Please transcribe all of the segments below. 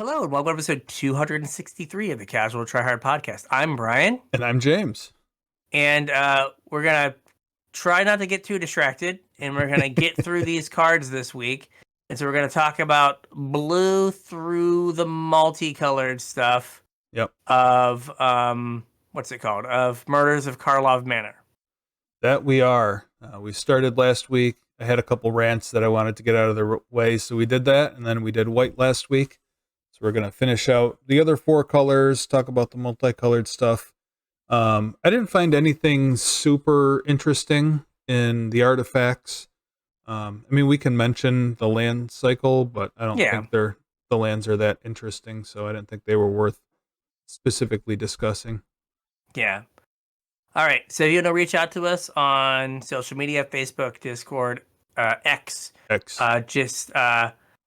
Hello and welcome to episode 263 of the Casual Try Hard podcast. I'm Brian. And I'm James. And we're going to try not to get too distracted. And we're going to get through these cards this week. And so we're going to talk about blue through the multicolored stuff. Yep. Of, what's it called? Of Murders of Karlov Manor. That we are. We started last week. I had a couple rants that I wanted to get out of the way, so we did that. And then we did white last week. So we're going to finish out the other four colors, talk about the multicolored stuff. I didn't find anything super interesting in the artifacts. I mean, we can mention the land cycle, but I don't think the lands are that interesting, so I didn't think they were worth specifically discussing. Yeah. All right. So you want to reach out to us on social media, Facebook, Discord, X.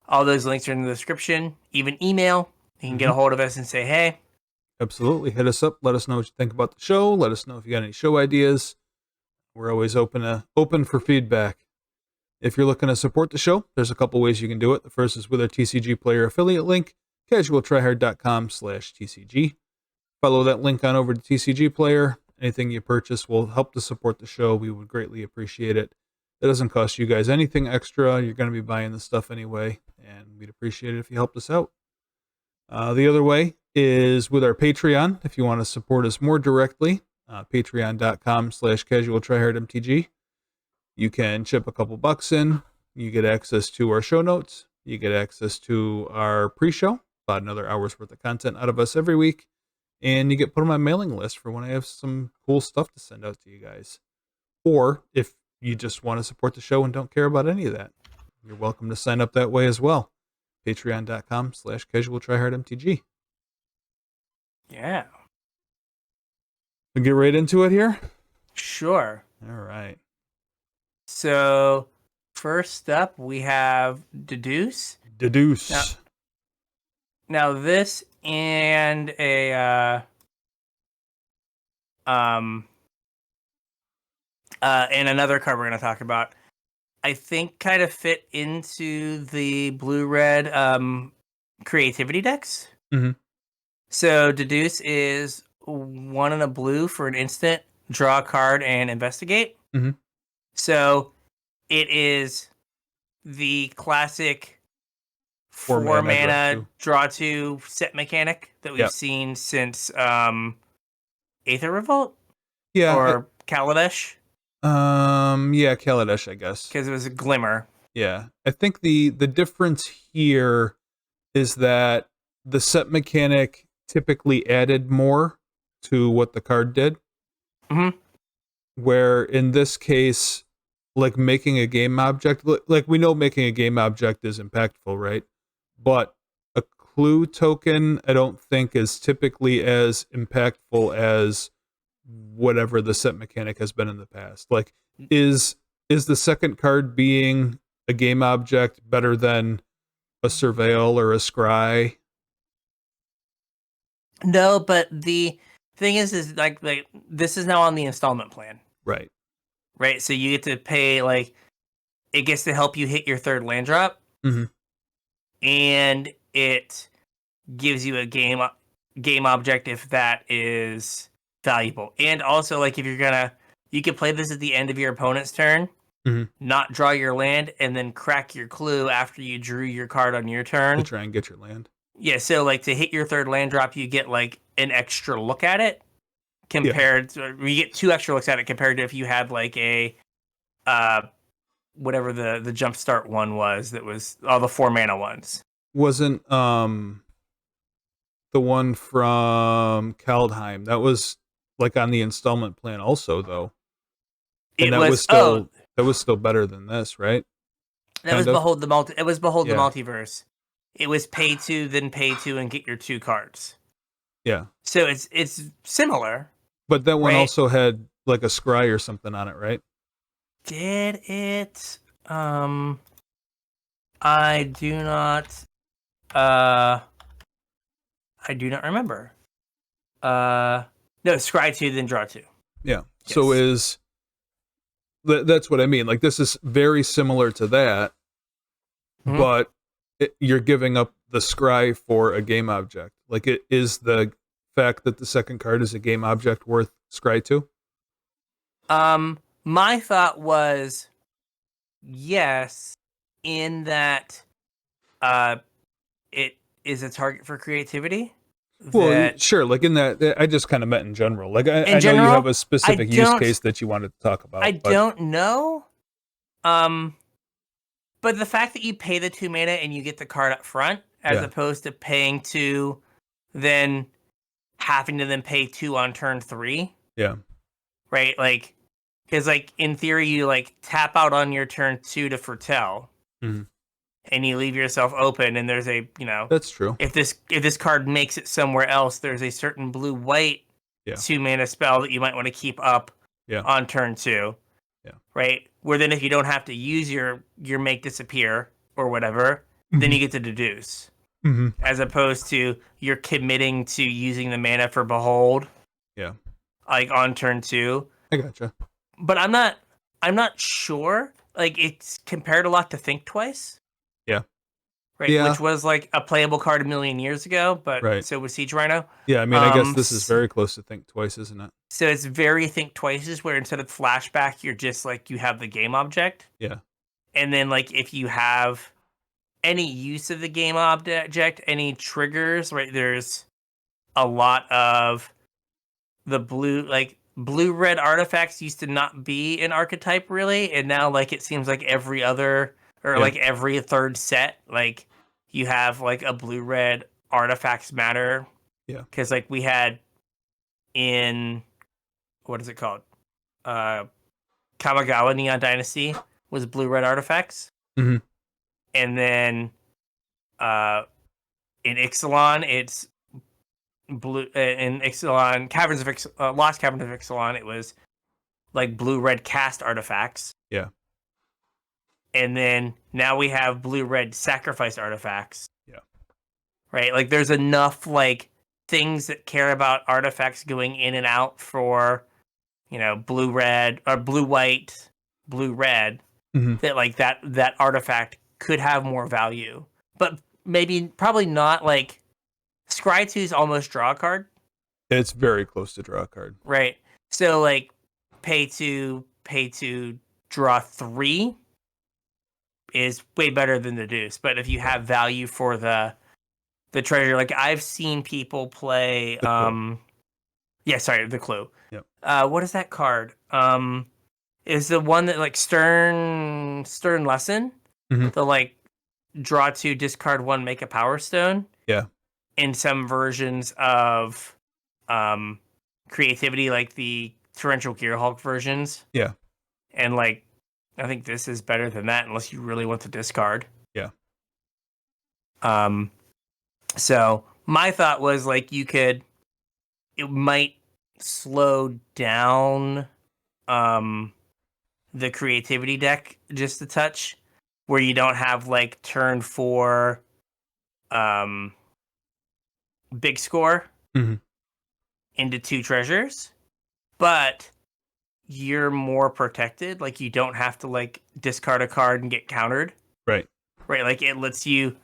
All those links are in the description. Even email. You can get a hold of us and say, hey. Absolutely. Hit us up. Let us know what you think about the show. Let us know if you got any show ideas. We're always open for feedback. If you're looking to support the show, there's a couple ways you can do it. The first is with our TCG Player affiliate link, CasualTryHard.com/TCG. Follow that link on over to TCG Player. Anything you purchase will help to support the show. We would greatly appreciate it. It doesn't cost you guys anything extra. You're going to be buying the stuff anyway, and we'd appreciate it if you helped us out. The other way is with our Patreon. If you want to support us more directly, patreon.com/CasualTryHardMTG. You can chip a couple bucks in. You get access to our show notes. You get access to our pre-show, about another hour's worth of content out of us every week. And you get put on my mailing list for when I have some cool stuff to send out to you guys. Or if you just want to support the show and don't care about any of that, you're welcome to sign up that way as well. Patreon.com/CasualTryHardMTG. Yeah. We'll get right into it here? Sure. All right. So, first up, we have Deduce. Now this and and another card we're going to talk about, I think kind of fit into the blue-red creativity decks. Mm-hmm. So Deduce is 1 and a blue for an instant, draw a card, and investigate. Mm-hmm. So it is the classic 4 mana draw 2 set mechanic that we've seen since Aether Revolt? Or Kaladesh? Kaladesh, I guess. Because it was a Glimmer. Yeah. I think the difference here is that the set mechanic typically added more to what the card did. Mm-hmm. Where in this case, like making a game object, like we know making a game object is impactful, right? But a clue token, I don't think is typically as impactful as whatever the set mechanic has been in the past. Like, is the second card being a game object better than a Surveil or a Scry? No, but the thing is like this is now on the installment plan. Right. Right, so you get to pay, like, it gets to help you hit your third land drop. Mm-hmm. And it gives you a game object if that is valuable. And also, like, if you can play this at the end of your opponent's turn, not draw your land, and then crack your clue after you drew your card on your turn. To try and get your land. Yeah, so, like, to hit your third land drop, you get, like, an extra look at it. Compared to, you get 2 extra looks at it compared to if you had, like, a whatever the jumpstart one was that was all the 4 mana ones. Wasn't the one from Kaldheim, that was like on the installment plan also, though. And that was still better than this, right? That was Behold the Multiverse. It was pay 2, then pay 2 and get your 2 cards. Yeah. So it's similar. But that one also had like a scry or something on it, right? Did it? I do not remember. No, scry 2, then draw 2. Yeah. Yes. So that's what I mean. Like, this is very similar to that, but you're giving up the scry for a game object? Like, it is the fact that the second card is a game object worth scry to? My thought was yes, in that it is a target for creativity. Well, That sure. Like in that, I just kind of meant in general. Like in I know you have general, a specific use case that you wanted to talk I about, but don't know. But the fact that you pay the 2 mana and you get the card up front, as yeah, opposed to paying 2, then having to then pay 2 on turn 3, yeah, right? Like, because like in theory, you like tap out on your turn 2 to foretell, hmm, and you leave yourself open. And there's a that's true. if this card makes it somewhere else, there's a certain blue white Yeah, 2 mana spell that you might want to keep up yeah, on turn 2. yeah, Right? Where then if you don't have to use your make disappear or whatever, then hmm, you get to deduce. hmm, As opposed to you're committing to using the mana for behold, yeah. like on turn 2. I gotcha. But I'm not sure. Like it's compared a lot to Think Twice, Yeah, right? yeah, Which was like a playable card a million years ago, but right. so was Siege Rhino. Yeah, I mean, I guess this is very close to Think Twice, isn't it? So it's very Think Twice's, where instead of flashback, you're just like you have the game object. Yeah, And then like if you have any use of the game object, any triggers, right? There's a lot of the blue red artifacts used to not be an archetype really, and now like it seems like every other or yeah, like every third set, like you have like a blue red artifacts matter. yeah, Because like we had in what is it called? Kamigawa Neon Dynasty was blue red artifacts. hmm, And then in Ixalan, it's blue. In Ixalan, Lost Caverns of Ixalan, it was like blue red cast artifacts. yeah, And then now we have blue red sacrifice artifacts. yeah, Right? Like there's enough like things that care about artifacts going in and out for blue red or blue white, blue red, hmm. that like that artifact could have more value. But probably not. Like Scry 2 is almost draw a card, It's very close to draw a card. right? So like pay to draw 3 is way better than the deuce. But if you have value for the treasure, like I've seen people play The clue. the clue. Yep. What is that card? Is the one that like Stern Lesson? Hmm. The like draw 2, discard 1, make a power stone. Yeah, In some versions of creativity, like the Torrential Gearhulk versions. yeah, And like I think this is better than that unless you really want to discard. yeah, So my thought was like it might slow down the creativity deck just a touch, where you don't have like turn 4 big score hmm, into 2 treasures, but you're more protected. Like you don't have to like discard a card and get countered. right. Right, like it lets you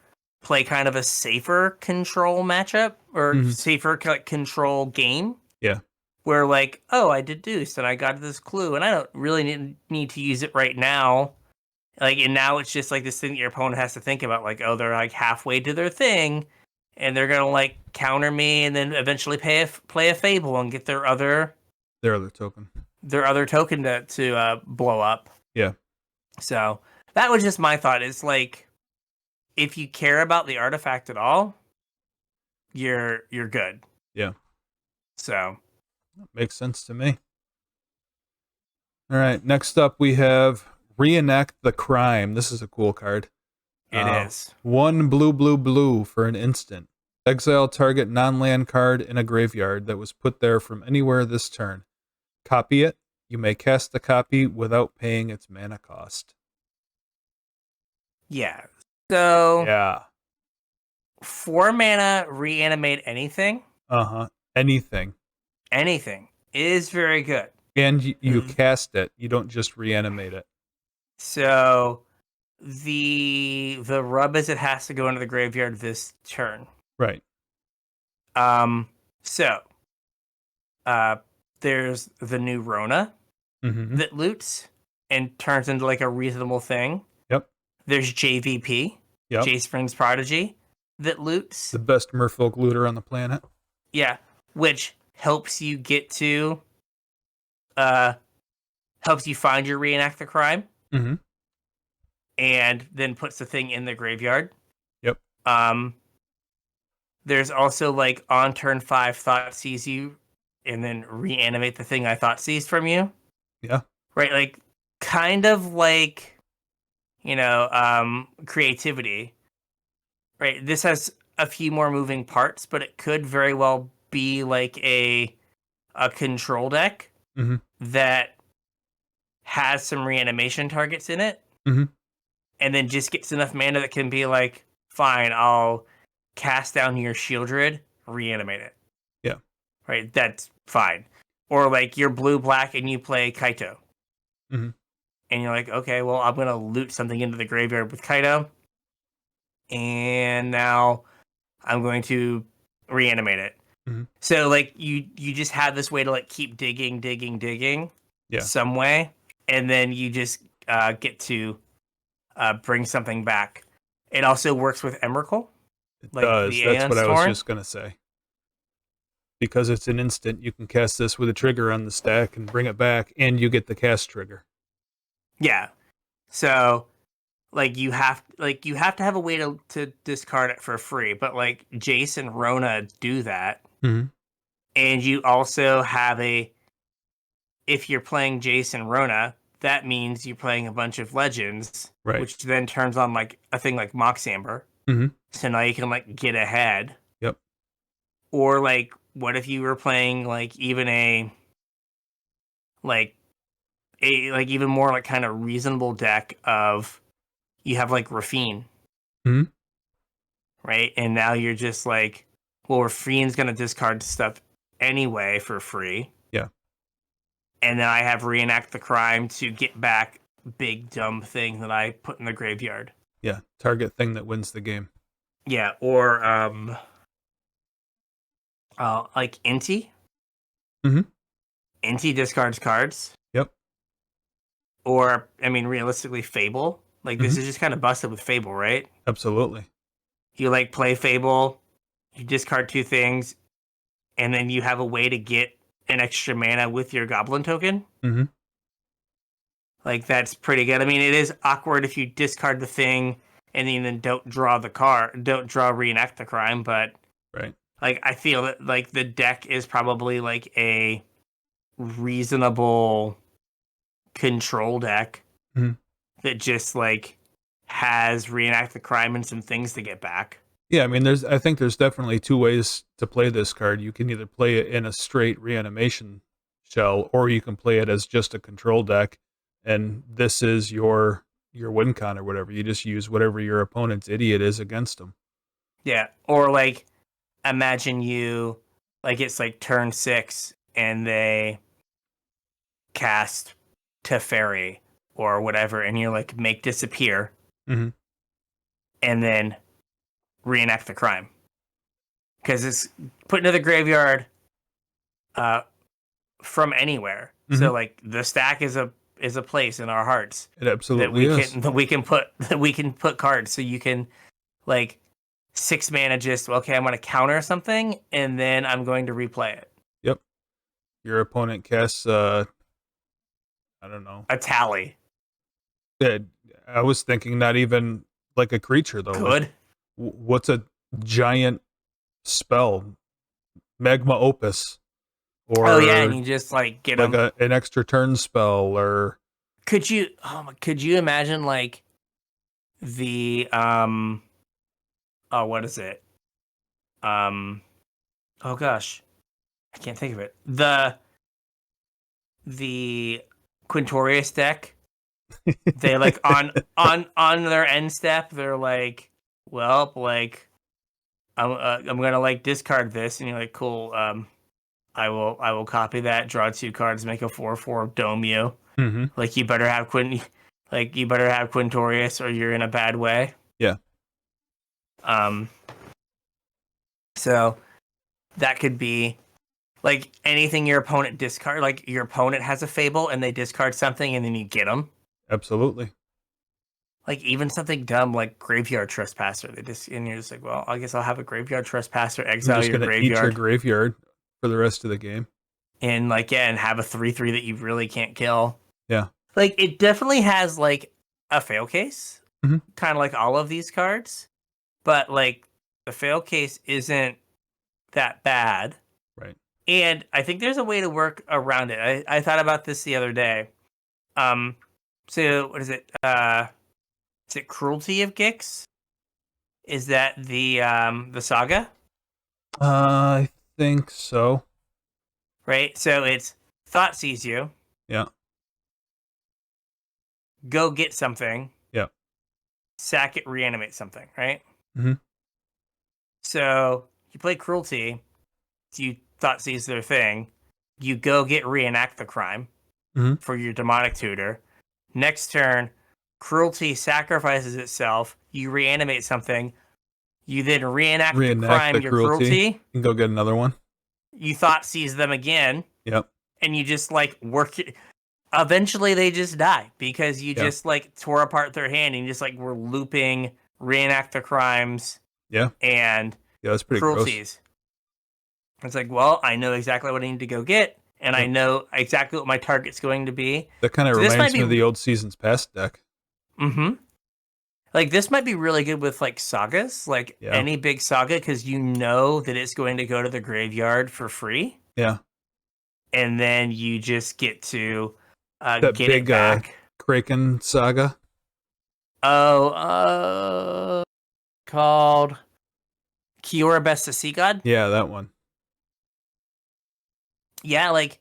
play kind of a safer control matchup or Mhm. safer control game. Yeah, Where like, oh, I deduced and I got this clue and I don't really need to use it right now. Like, and now it's just like this thing that your opponent has to think about. Like, oh, they're like halfway to their thing, and they're gonna like counter me, and then eventually play a Fable and get their other token. token to blow up. Yeah, So that was just my thought. Is like, if you care about the artifact at all, you're good. yeah, So makes sense to me. All right, next up we have Reenact the Crime. This is a cool card. it is. 1 blue, blue, blue for an instant. Exile target non-land card in a graveyard that was put there from anywhere this turn. Copy it. You may cast the copy without paying its mana cost. Yeah. So Yeah. 4 mana, reanimate anything. Anything. Anything is very good. And you cast it. You don't just reanimate it. So the rub is it has to go into the graveyard this turn. Right. So there's the new Rona Mm-hmm. that loots and turns into like a reasonable thing. Yep. There's JVP, Yep. Jace Vryn's Prodigy, that loots. The best merfolk looter on the planet. Yeah, which helps you get to, helps you find your reenact the crime, Mm-hmm. and then puts the thing in the graveyard. Yep. There's also like on turn 5, Thought sees you, and then reanimate the thing I thought seized from you. Yeah. Right, like kind of like, creativity. Right, this has a few more moving parts, but it could very well be like a control deck Mm-hmm. that has some reanimation targets in it, Mm-hmm. and then just gets enough mana that can be like, fine, I'll cast down your Shieldred, reanimate it. Yeah. Right, that's fine. Or like you're blue-black and you play Kaito. Mm-hmm. And you're like, okay, well, I'm going to loot something into the graveyard with Kaito. And now I'm going to reanimate it. Mm-hmm. So like you just have this way to like keep digging Yeah. some way, and then you just get to bring something back. It also works with Emrakul. It Like does. the That's Aeon what I was Storm. just gonna say. Because it's an instant, you can cast this with a trigger on the stack and bring it back, and you get the cast trigger. Yeah. So like you have to have a way to discard it for free, but like Jace and Rona do that. Mm-hmm. And you also have if you're playing Jace and Rona, that means you're playing a bunch of legends, Right. which then turns on like a thing like Mox Amber. Mm-hmm. So now you can like get ahead. Yep. Or like, what if you were playing like even a even more like kind of reasonable deck of you have like Rafine, Mm-hmm. right? And now you're just like, well, Rafine's gonna discard stuff anyway for free. Yeah. And then I have reenact the crime to get back big dumb thing that I put in the graveyard. Yeah. Target thing that wins the game. Yeah, or like Inti. Mm-hmm. Inti discards cards. Yep. Or I mean, realistically, Fable. Like this is just kind of busted with Fable, right? Absolutely. You like play Fable, you discard 2 things, and then you have a way to get an extra mana with your Goblin token. Mm-hmm. Like that's pretty good. I mean, it is awkward if you discard the thing and then don't draw reenact the crime, but Right. like I feel that like the deck is probably like a reasonable control deck that just like has reenact the crime and some things to get back. Yeah, I mean, I think there's definitely 2 ways to play this card. You can either play it in a straight reanimation shell, or you can play it as just a control deck, and this is your win con or whatever. You just use whatever your opponent's idiot is against them. Yeah, or like imagine you like it's like turn 6 and they cast Teferi or whatever, and you're like make disappear, Mhm. and then reenact the crime because it's put into the graveyard from anywhere. So like the stack is a place in our hearts It absolutely is. that we can put cards. So you can like 6 mana just okay, I'm going to counter something and then I'm going to replay it. Yep. Your opponent casts I don't know. A tally. I was thinking not even like a creature though. Good. Like, what's a giant spell? Magma Opus. Or oh yeah, and you just like get like them. an extra turn spell, or Could you imagine like the what is it? Oh gosh. I can't think of it. The Quintorius deck. They like on their end step, they're like, well, like I'm gonna like discard this, and you're like, cool. I will copy that, draw 2 cards, make a 4/4 dome you. mm-hmm. Like you better have Quinn. Like, you better have Quintorius or you're in a bad way. Yeah. So that could be like anything your opponent discard. Like, your opponent has a Fable and they discard something and then you get them. Absolutely. Like, even something dumb like Graveyard Trespasser. And you're just like, well, I guess I'll have a Graveyard Trespasser, exile your gonna eat your graveyard. graveyard for the rest of the game. And like, yeah, and have a 3/3 that you really can't kill. Yeah. Like, it definitely has like a fail case. Mhm. Kind of like all of these cards. But like, the fail case isn't that bad. Right. And I think there's a way to work around it. I thought about this the other day. So what is it? Is it Cruelty of Gix? Is that the saga? I think so. Right? So it's Thought Sees You. Yeah. Go get something. Yeah. Sack it, reanimate something, right? Mhm. So you play Cruelty. You Thought Sees their thing. You go get reenact the crime for your demonic tutor. Next turn, Cruelty sacrifices itself. You reanimate something. You then reenact the crime, the your cruelty. cruelty. You can go get another one. You Thought Sees them again. Yep. And you just like work it. Eventually they just die because you just like tore apart their hand and you just like were looping reenact the crimes. Yeah. And that's pretty cruelties. Gross. It's like, well, I know exactly what I need to go get, and I know exactly what my target's going to be. That kind of reminds me of the old Seasons Past deck. Mm-hmm. Like, this might be really good with like sagas, like any big saga, because you know that it's going to go to the graveyard for free. Yeah. And then you just get to that get big it back. Kraken saga. Oh, called Kiora Best of Sea God? Yeah, that one. Yeah, like,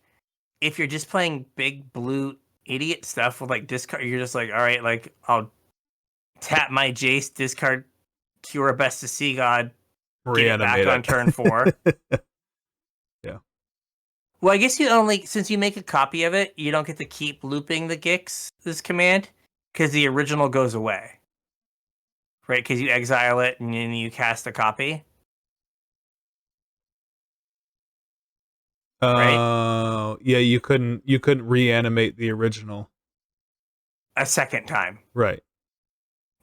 if you're just playing big blue idiot stuff with like discard, you're just like, all right, like, I'll tap my Jace, discard Kiora Best of Sea God, get it back on turn 4. Yeah. Well, I guess you only, since you make a copy of it, you don't get to keep looping the Gix, this command, because the original goes away. Right? Because you exile it and then you cast a copy. Right? Yeah, you couldn't reanimate the original a second time. Right.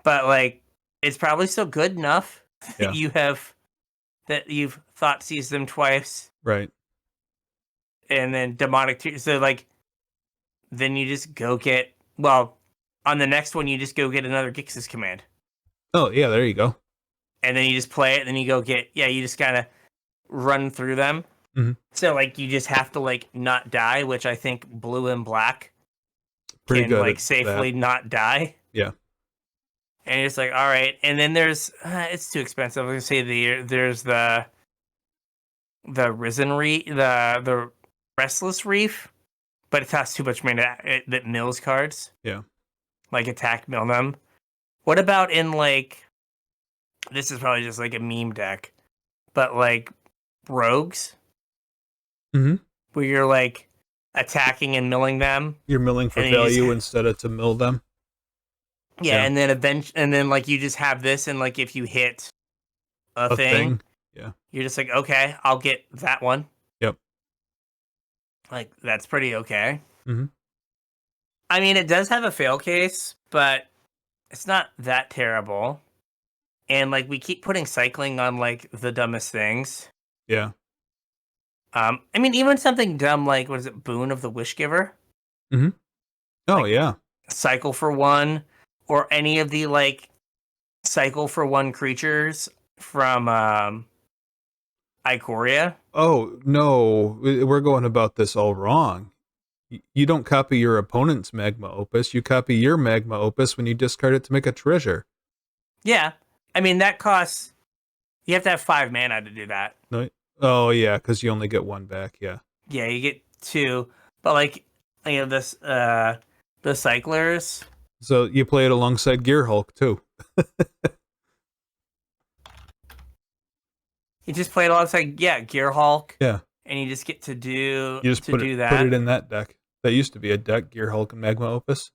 But like, it's probably still good enough that you've Thought Sees them twice. Right. And then demonic so like, then you just go get, well, on the next one you just go get another Gix's command. Oh yeah, there you go. And then you just play it, and then you go get, you just kind of run through them. Mm-hmm. So like, you just have to like not die, which I think blue and black pretty can good like safely not die. Yeah. And it's like, all right. And then there's it's too expensive. I was gonna say there's the Risen Reef, the Restless Reef, but it costs too much money that mills cards. Yeah. Like attack mill them. What about in like, this is probably just like a meme deck, but like rogues? Mm-hmm. Where you're like attacking and milling them. You're milling for value instead of to mill them. Yeah, and then like you just have this, and like if you hit a thing, yeah, you're just like, okay, I'll get that one. Yep. Like, that's pretty okay. Mm-hmm. I mean, it does have a fail case, but it's not that terrible. And like, we keep putting cycling on like the dumbest things. Yeah. I mean, even something dumb like, what is it, Boon of the Wishgiver? Mm-hmm. Oh, like, yeah. Cycle for 1, or any of the like cycle for 1 creatures from Ikoria. Oh, no, we're going about this all wrong. You don't copy your opponent's Magma Opus. You copy your Magma Opus when you discard it to make a treasure. Yeah. I mean, that costs... You have to have 5 mana to do that. No. Oh, yeah, because you only get 1 back, yeah. Yeah, you get 2. But, like, you know, this, the Cyclers... So you play it alongside Gear Hulk, too. You just play it alongside, Gear Hulk. Yeah. And you just get to do, you just put it in that deck. That used to be a deck, Gear Hulk and Magma Opus.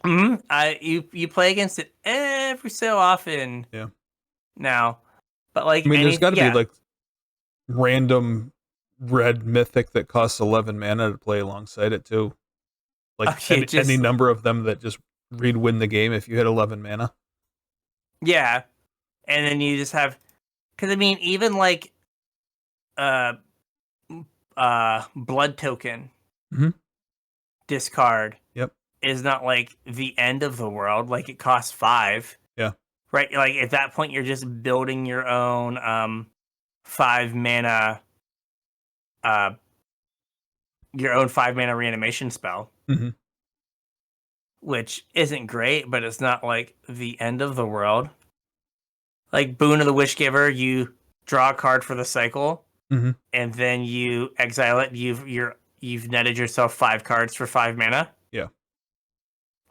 You play against it every so often. Yeah. Now, but like I mean, there's got to be yeah, like random red mythic that costs 11 mana to play alongside it too. Like okay, any just number of them that just win the game if you hit 11 mana. yeah, and then you just have because I mean even like uh blood token Mm-hmm. discard Yep. is not like the end of the world. Like it costs 5, Yeah. right? Like at that point, you're just building your own 5 mana uh your own 5 mana reanimation spell, Mm-hmm. which isn't great, but it's not like the end of the world. Like Boon of the Wishgiver, you draw a card for the cycle, Mm-hmm. and then you exile it. You've netted yourself 5 cards for 5 mana. Yeah.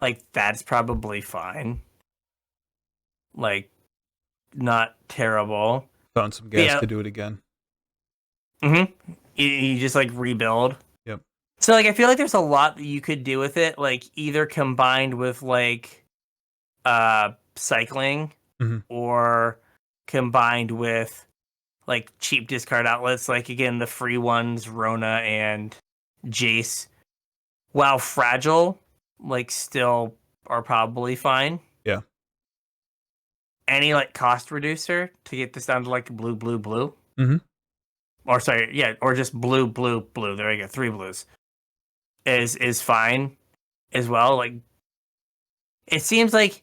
Like that's probably fine. Like not terrible. Found some But gas yeah, to do it again. you just like rebuild. Yep. So like I feel like there's a lot that you could do with it, like either combined with like cycling Mm-hmm. or combined with like cheap discard outlets, like again the free ones, Rona and Jace. While fragile, like still are probably fine. Yeah. Any like cost reducer to get this down to like blue, blue, blue. Mm-hmm. Or sorry, yeah, or just blue, blue, blue. There you go, 3 blues. Is fine as well. Like it seems like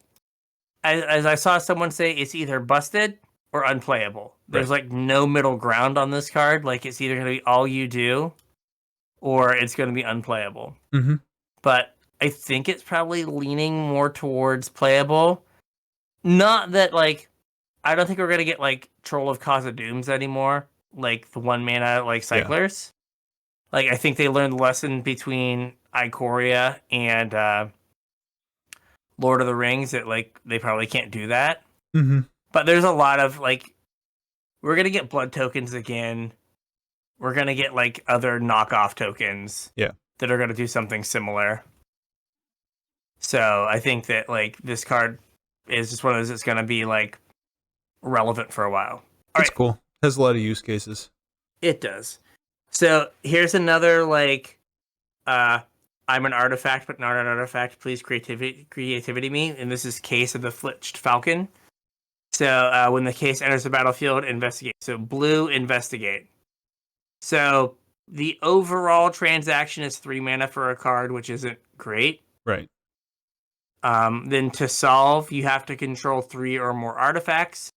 as I saw someone say, it's either busted or unplayable. Right. There's like no middle ground on this card. Like it's either gonna be all you do or it's gonna be unplayable. Mm-hmm. But I think it's probably leaning more towards playable. Not that like I don't think we're gonna get like Troll of Causa Dooms anymore, like the 1 mana like Yeah. cyclers. Like I think they learned the lesson between Ikoria and Lord of the Rings that like they probably can't do that. Mm-hmm. But there's a lot of like we're gonna get blood tokens again. We're gonna get like other knockoff tokens Yeah. that are gonna do something similar. So I think that like this card is just one of those that's gonna be like relevant for a while. All It's right, cool. Has a lot of use cases. it does. So here's another like I'm an artifact, but not an artifact. Please creativity me. And this is Case of the Flitched Falcon. So when the case enters the battlefield, investigate. So blue, investigate. So the overall transaction is 3 mana for a card, which isn't great. Right. Then to solve, you have to control 3 or more artifacts.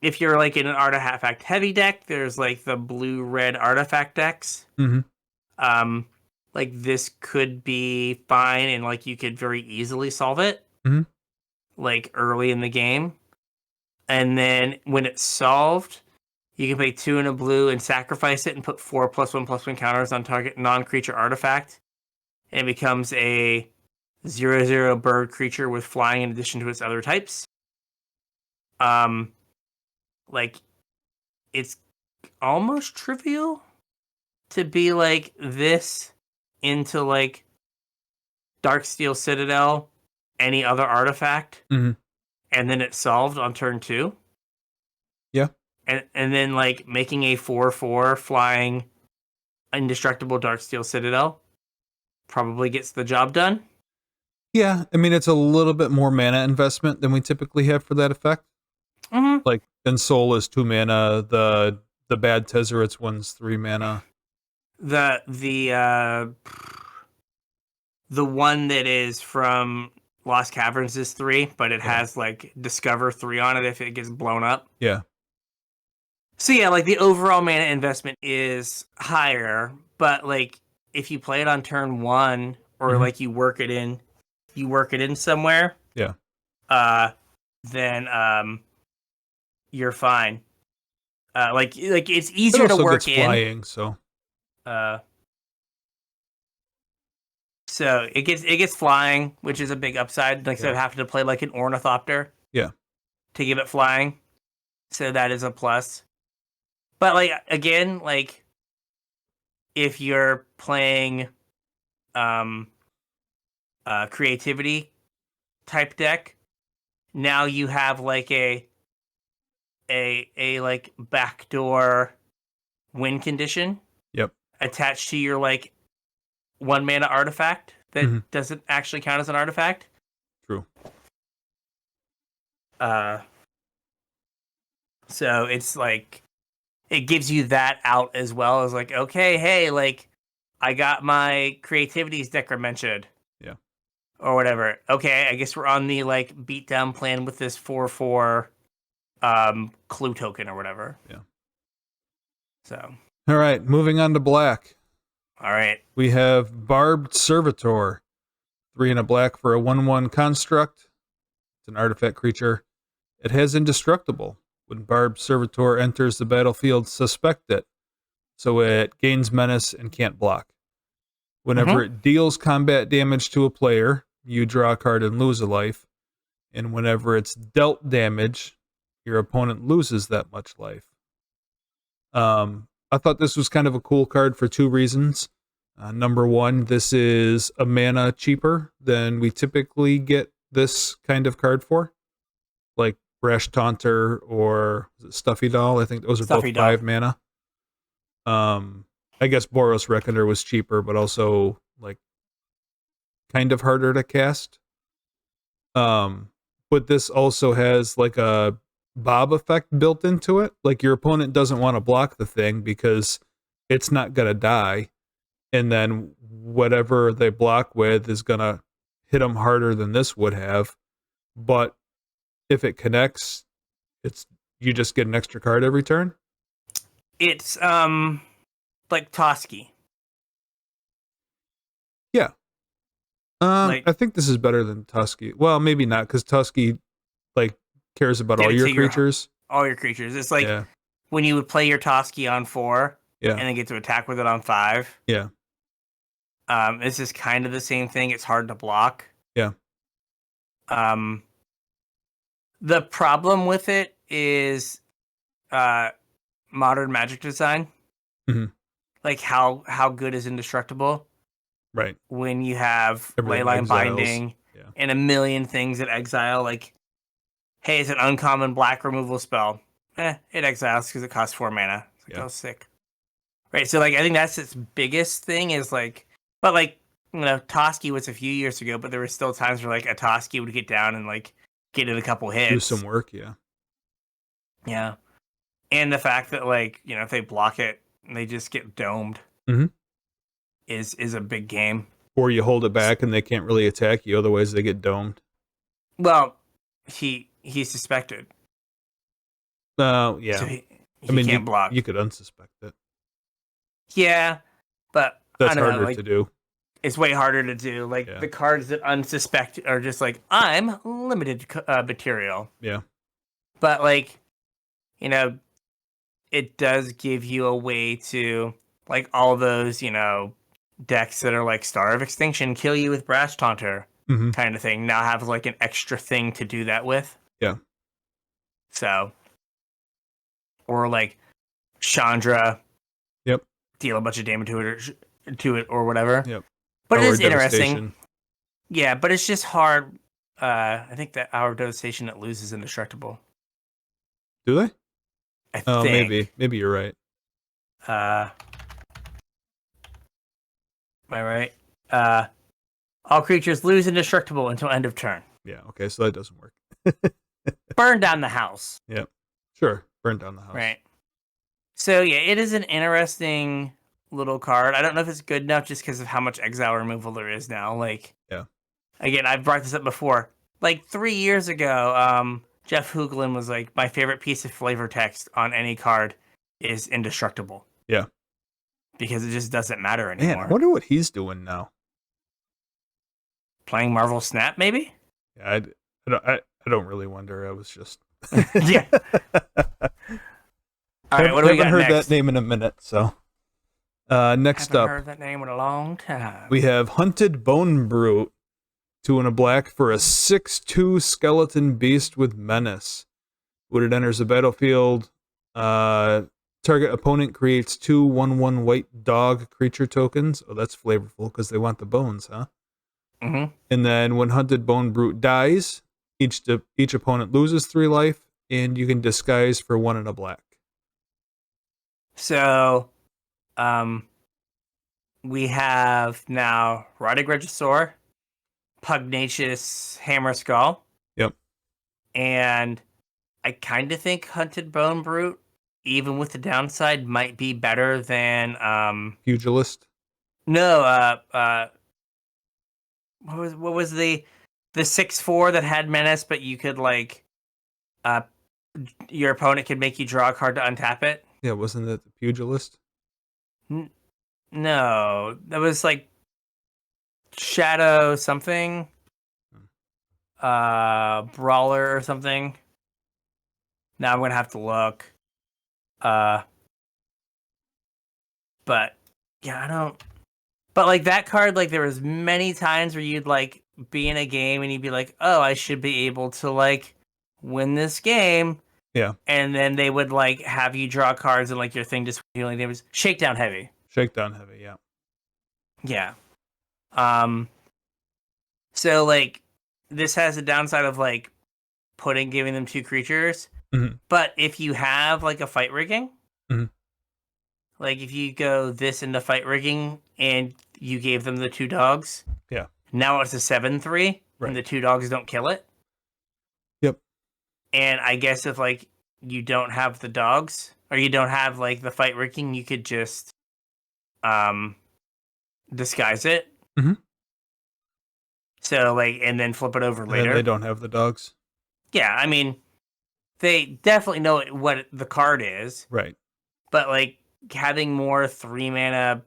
If you're like in an artifact heavy deck, there's like the blue-red artifact decks. Mm-hmm. Like this could be fine, and like you could very easily solve it, Mm-hmm. like early in the game. And then when it's solved, you can pay 2 and a blue and sacrifice it and put 4+1/+1 counters on target non-creature artifact. And it becomes a 0/0 bird creature with flying in addition to its other types. Like it's almost trivial to be like this into like Darksteel Citadel, any other artifact, Mm-hmm. and then it's solved on turn 2. Yeah. And then like making a 4/4 flying indestructible Darksteel Citadel probably gets the job done. Yeah. I mean, it's a little bit more mana investment than we typically have for that effect. Mm-hmm. Like Ensoul is 2 mana. The bad Tezzeret's one's 3 mana. The one that is from Lost Caverns is 3, but it has like Discover 3 on it if it gets blown up. Yeah. So yeah, like the overall mana investment is higher, but like if you play it on turn 1 or Mhm. like you work it in somewhere, Yeah. then you're fine. Like it's It easier to also work gets in. flying, so So it gets flying, which is a big upside. Like instead of having to play like an ornithopter yeah. to give it flying. So that is a plus. But like again, like if you're playing creativity type deck. Now you have like a like backdoor win condition. Yep. Attached to your like 1 mana artifact that doesn't actually count as an artifact. True. So it's like it gives you that out as well as like, okay, hey, like I got my creativities decremented. Yeah. Or whatever. Okay, I guess we're on the like beatdown plan with this 4/4 clue token or whatever. Yeah. So. All right, moving on to black. All right. We have Barbed Servitor. 3 and a black for a 1/1 construct. It's an artifact creature. It has indestructible. When Barbed Servitor enters the battlefield, suspect it. So it gains menace and can't block. Whenever it deals combat damage to a player, you draw a card and lose a life. And whenever it's dealt damage, your opponent loses that much life. I thought this was kind of a cool card for 2 reasons. Number 1, this is a mana cheaper than we typically get this kind of card for. Like Brash Taunter or Stuffy Doll. I think those are both 5 mana. I guess Boros Reckoner was cheaper, but also like kind of harder to cast. But this also has like a Bob effect built into it. Like your opponent doesn't want to block the thing because it's not gonna die, and then whatever they block with is gonna hit them harder than this would have. But if it connects, you just get an extra card every turn. It's like Toski. Yeah. I think this is better than Tusky. Well, maybe not, because Tusky like cares about all your creatures. All your creatures. It's like when you would play your Toski on 4 and then get to attack with it on 5. Yeah. This is kind of the same thing. It's hard to block. Yeah. The problem with it is modern Magic design. Mm-hmm. Like how good is indestructible? Right. When you have Everything Leyline exiles. Binding and a million things that exile, like, hey, it's an uncommon black removal spell. It exiles because it costs 4 mana. It's like, oh, sick. Right, so like I think that's its biggest thing is like, but like, you know, Toski was a few years ago, but there were still times where like a Toski would get down and like get in a couple hits. Do some work, yeah. Yeah. And the fact that like, you know, if they block it, they just get domed. Mm-hmm. Is a big game. Or you hold it back and they can't really attack you, otherwise they get domed. Well, he's suspected. Yeah. So he can't block. You could unsuspect it. Yeah, but that's I don't harder know, like, to do. It's way harder to do. Like the cards that unsuspect are just like, I'm limited material. Yeah. But like, you know, it does give you a way to like all those, you know, decks that are like Star of Extinction, kill you with Brash Taunter kind of thing. Now have like an extra thing to do that with. Yeah. So, or like Chandra. Yep. Deal a bunch of damage to it or whatever. Yep. But it is interesting. Yeah, but it's just hard. I think that Hour of Devastation it loses indestructible. Do they? I think. Maybe you're right. Am I right? All creatures lose indestructible until end of turn. Yeah, okay, so that doesn't work. Burn down the house. Yep. Sure. Burn down the house. Right. So yeah, it is an interesting little card. I don't know if it's good enough just because of how much exile removal there is now. Like, again, I've brought this up before. Like 3 years ago, Jeff Hoogland was like, my favorite piece of flavor text on any card is indestructible. Yeah. Because it just doesn't matter anymore. Man, I wonder what he's doing now. Playing Marvel Snap, maybe? Yeah, I don't really wonder. I was just... yeah. All right, what do we got haven't heard next? that name in a minute, so... next haven't up... heard that name in a long time. We have Hunted Bone Brute. 2 and a black for a 6/2 skeleton beast with menace. When it enters the battlefield, target opponent creates 2/1/1 white dog creature tokens. Oh, that's flavorful because they want the bones, huh? Mm-hmm. And then when Hunted Bone Brute dies, each opponent loses 3 life, and you can disguise for 1 and a black. So, we have now Rotting Regisaur, Pugnacious Hammer Skull. Yep. And I kind of think Hunted Bone Brute, even with the downside, might be better than Pugilist. No, what was the 6/4 that had menace, but you could like your opponent could make you draw a card to untap it? Yeah, wasn't it the Pugilist? No, that was like Shadow something, Brawler or something. Now I'm gonna have to look. But yeah, I don't. But like that card, like there was many times where you'd like be in a game and you'd be like, "Oh, I should be able to like win this game." Yeah. And then they would like have you draw cards and like your thing just healing damage. Shakedown heavy. Shakedown heavy, yeah. Yeah. So like this has a downside of like giving them 2 creatures. Mm-hmm. But if you have like a fight rigging, mm-hmm. like if you go this into fight rigging and you gave them the 2 dogs, yeah. Now it's a 7/3, right. And the 2 dogs don't kill it. Yep. And I guess if like you don't have the dogs or you don't have like the fight rigging, you could just disguise it. Mm-hmm. So like and then flip it over later. And they don't have the dogs. Yeah, I mean they definitely know what the card is. Right. But like having more 3 mana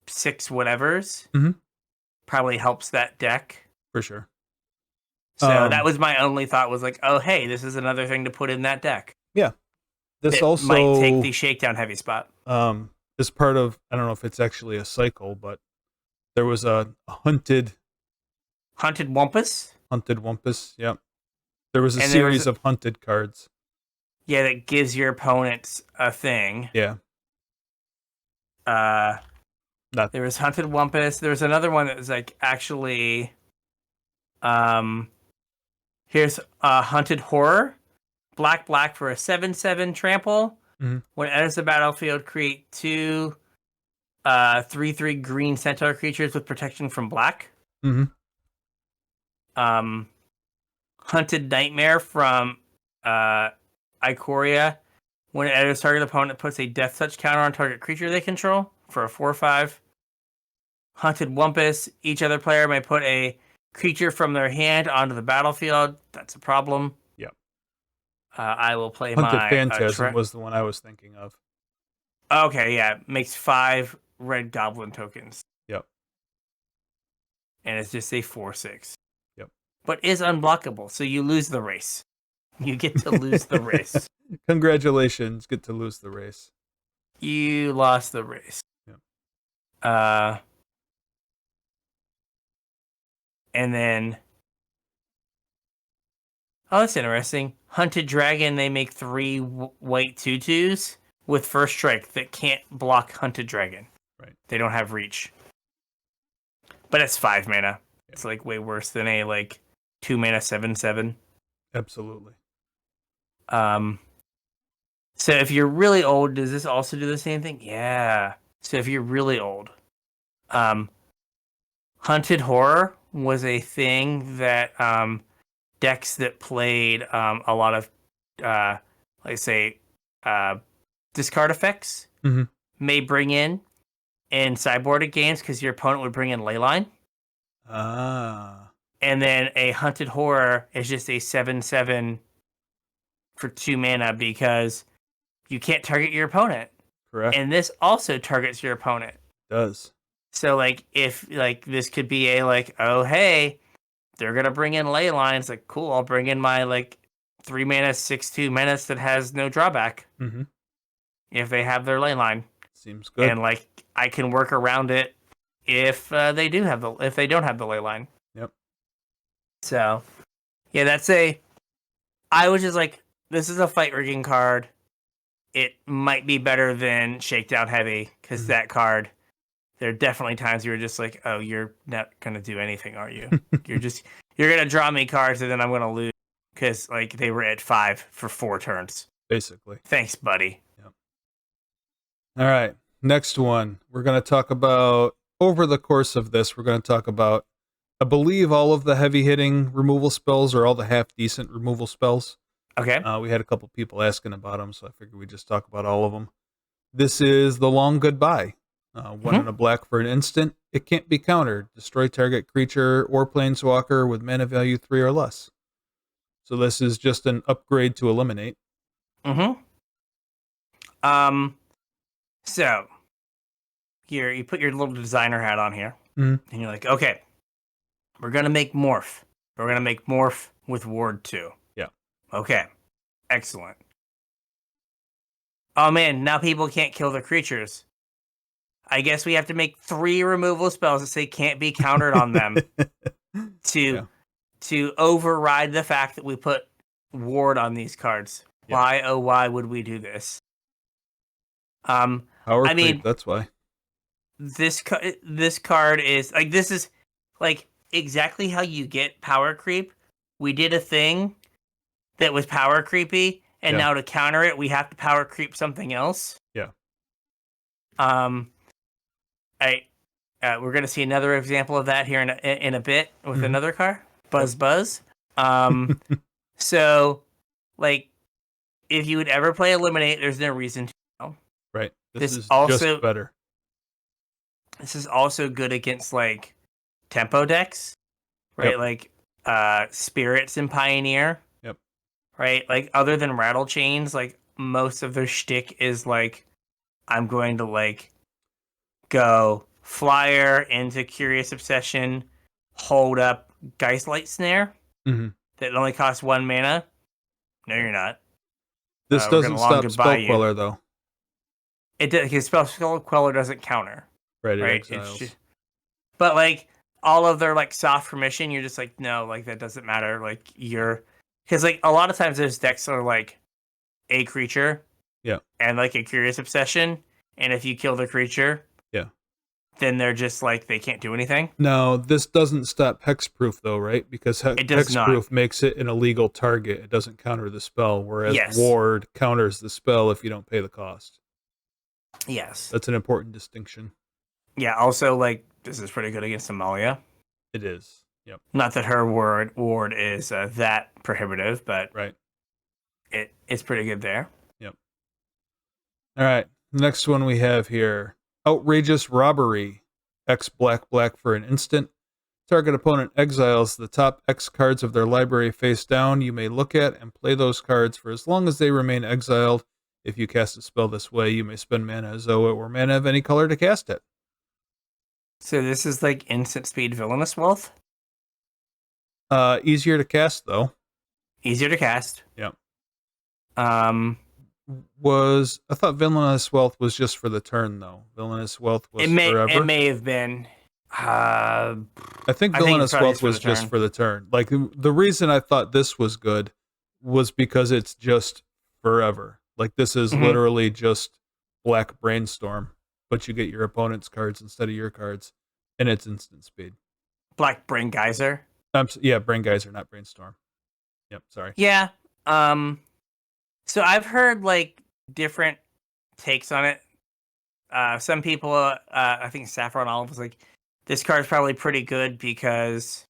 6 whatevers probably helps that deck. For sure. So that was my only thought was like, oh, hey, this is another thing to put in that deck. Yeah. This also might take the shakedown heavy spot. Is part of, I don't know if it's actually a cycle, but there was a hunted Wumpus? Hunted Wumpus, yep. There was a series of hunted cards. Yeah, that gives your opponents a thing. Yeah. There was Hunted Wumpus. There was another one that was like actually here's Hunted Horror. Black for a 7/7 trample. Mm-hmm. When it enters the battlefield, create 2 3/3 green centaur creatures with protection from black. Mm-hmm. Hunted Nightmare from Ikoria. When it enters target opponent, puts a death touch counter on target creature they control for a 4/5. Hunted Wumpus. Each other player may put a creature from their hand onto the battlefield. That's a problem. Yep. I will play Hunted my... Phantasm was the one I was thinking of. Okay, yeah. Makes 5 red goblin tokens. Yep. And it's just a 4/6. Yep. But is unblockable, so you lose the race. You get to lose the race. Congratulations, get to lose the race. You lost the race. Yep. And then... Oh, that's interesting. Hunted Dragon, they make 3 white 2/2s with first strike that can't block Hunted Dragon. Right. They don't have reach. But it's 5 mana. Yeah. It's like way worse than a like 2 mana 7/7. Absolutely. So if you're really old, does this also do the same thing? Yeah. So if you're really old, Hunted Horror was a thing that decks that played a lot of let's say discard effects may bring in sideboarded games because your opponent would bring in Leyline. And then a Hunted Horror is just a 7/7 for 2 mana because you can't target your opponent. Correct. And this also targets your opponent. It does. So like if like this could be a like, oh hey, they're gonna bring in Leyline. It's like cool, I'll bring in my like 3 mana 6/2 menace that has no drawback. Mm-hmm. If they have their Leyline. Seems good. And like I can work around it if they don't have the Leyline. Yep. So yeah, I was just like, this is a fight rigging card. It might be better than Shakedown Heavy because that card there are definitely times you're just like, oh, you're not gonna do anything, are you? You're gonna draw me cards and then I'm gonna lose because like they were at 5 for 4 turns. Basically. Thanks, buddy. Yep. All right. Next one. We're going to talk about, over the course of this, we're going to talk about, I believe, all of the heavy hitting removal spells or all the half decent removal spells. Okay. We had a couple people asking about them, so I figured we'd just talk about all of them. This is the Long Goodbye. 1 and a black for an instant. It can't be countered. Destroy target creature or planeswalker with mana value 3 or less. So this is just an upgrade to eliminate. So here you put your little designer hat on here, Mhm. and you're like, okay, we're gonna make morph. We're gonna make morph with ward 2. Yeah. Okay. Excellent. Oh man, now people can't kill the creatures. I guess we have to make 3 removal spells that say can't be countered on them to override the fact that we put ward on these cards. Yeah. Why, oh why would we do this? Power creep, that's why. This card is like, this is like exactly how you get power creep. We did a thing that was power creepy, and now to counter it, we have to power creep something else. Yeah. We're gonna see another example of that here in a bit with another card, Buzz. So, like, if you would ever play Eliminate, there's no reason to. Right. This is also just better. This is also good against like tempo decks, right? Yep. Like Spirits and Pioneer. Yep. Right? Like other than Rattle Chains, like most of their shtick is like, I'm going to like go flyer into Curious Obsession, hold up Geistlight Snare that only costs 1 mana. No, you're not. This doesn't stop Spell Queller though. It does, because Spell Queller doesn't counter. Right. It's just, but like all of their like soft permission, you're just like, no, like that doesn't matter. Like because like a lot of times those decks are like a creature, and like a Curious Obsession, and if you kill the creature, then they're just like they can't do anything. No, this doesn't stop hexproof though, right? Because hexproof makes it an illegal target. It doesn't counter the spell, whereas ward counters the spell if you don't pay the cost. Yes, that's an important distinction. Yeah. Also, like this is pretty good against Amalia. It is. Yep. Not that her ward is that prohibitive, but it's pretty good there. Yep. All right. The next one we have here. Outrageous Robbery. X black for an instant. Target opponent exiles the top X cards of their library face down. You may look at and play those cards for as long as they remain exiled. If you cast a spell this way, you may spend mana as though it were mana of any color to cast it. So this is like instant speed Villainous Wealth? Easier to cast, though. Easier to cast. Yep. I thought Villainous Wealth was just for the turn, though. Villainous Wealth was forever. It may have been. I think Villainous Wealth was just for the turn. Like, the reason I thought this was good was because it's just forever. Like, this is literally just Black Brainstorm, but you get your opponent's cards instead of your cards, and it's instant speed. Black Brain Geyser? Brain Geyser, not Brainstorm. Yep, sorry. Yeah. So I've heard like different takes on it. Some people, I think Saffron Olive was like, this card's probably pretty good because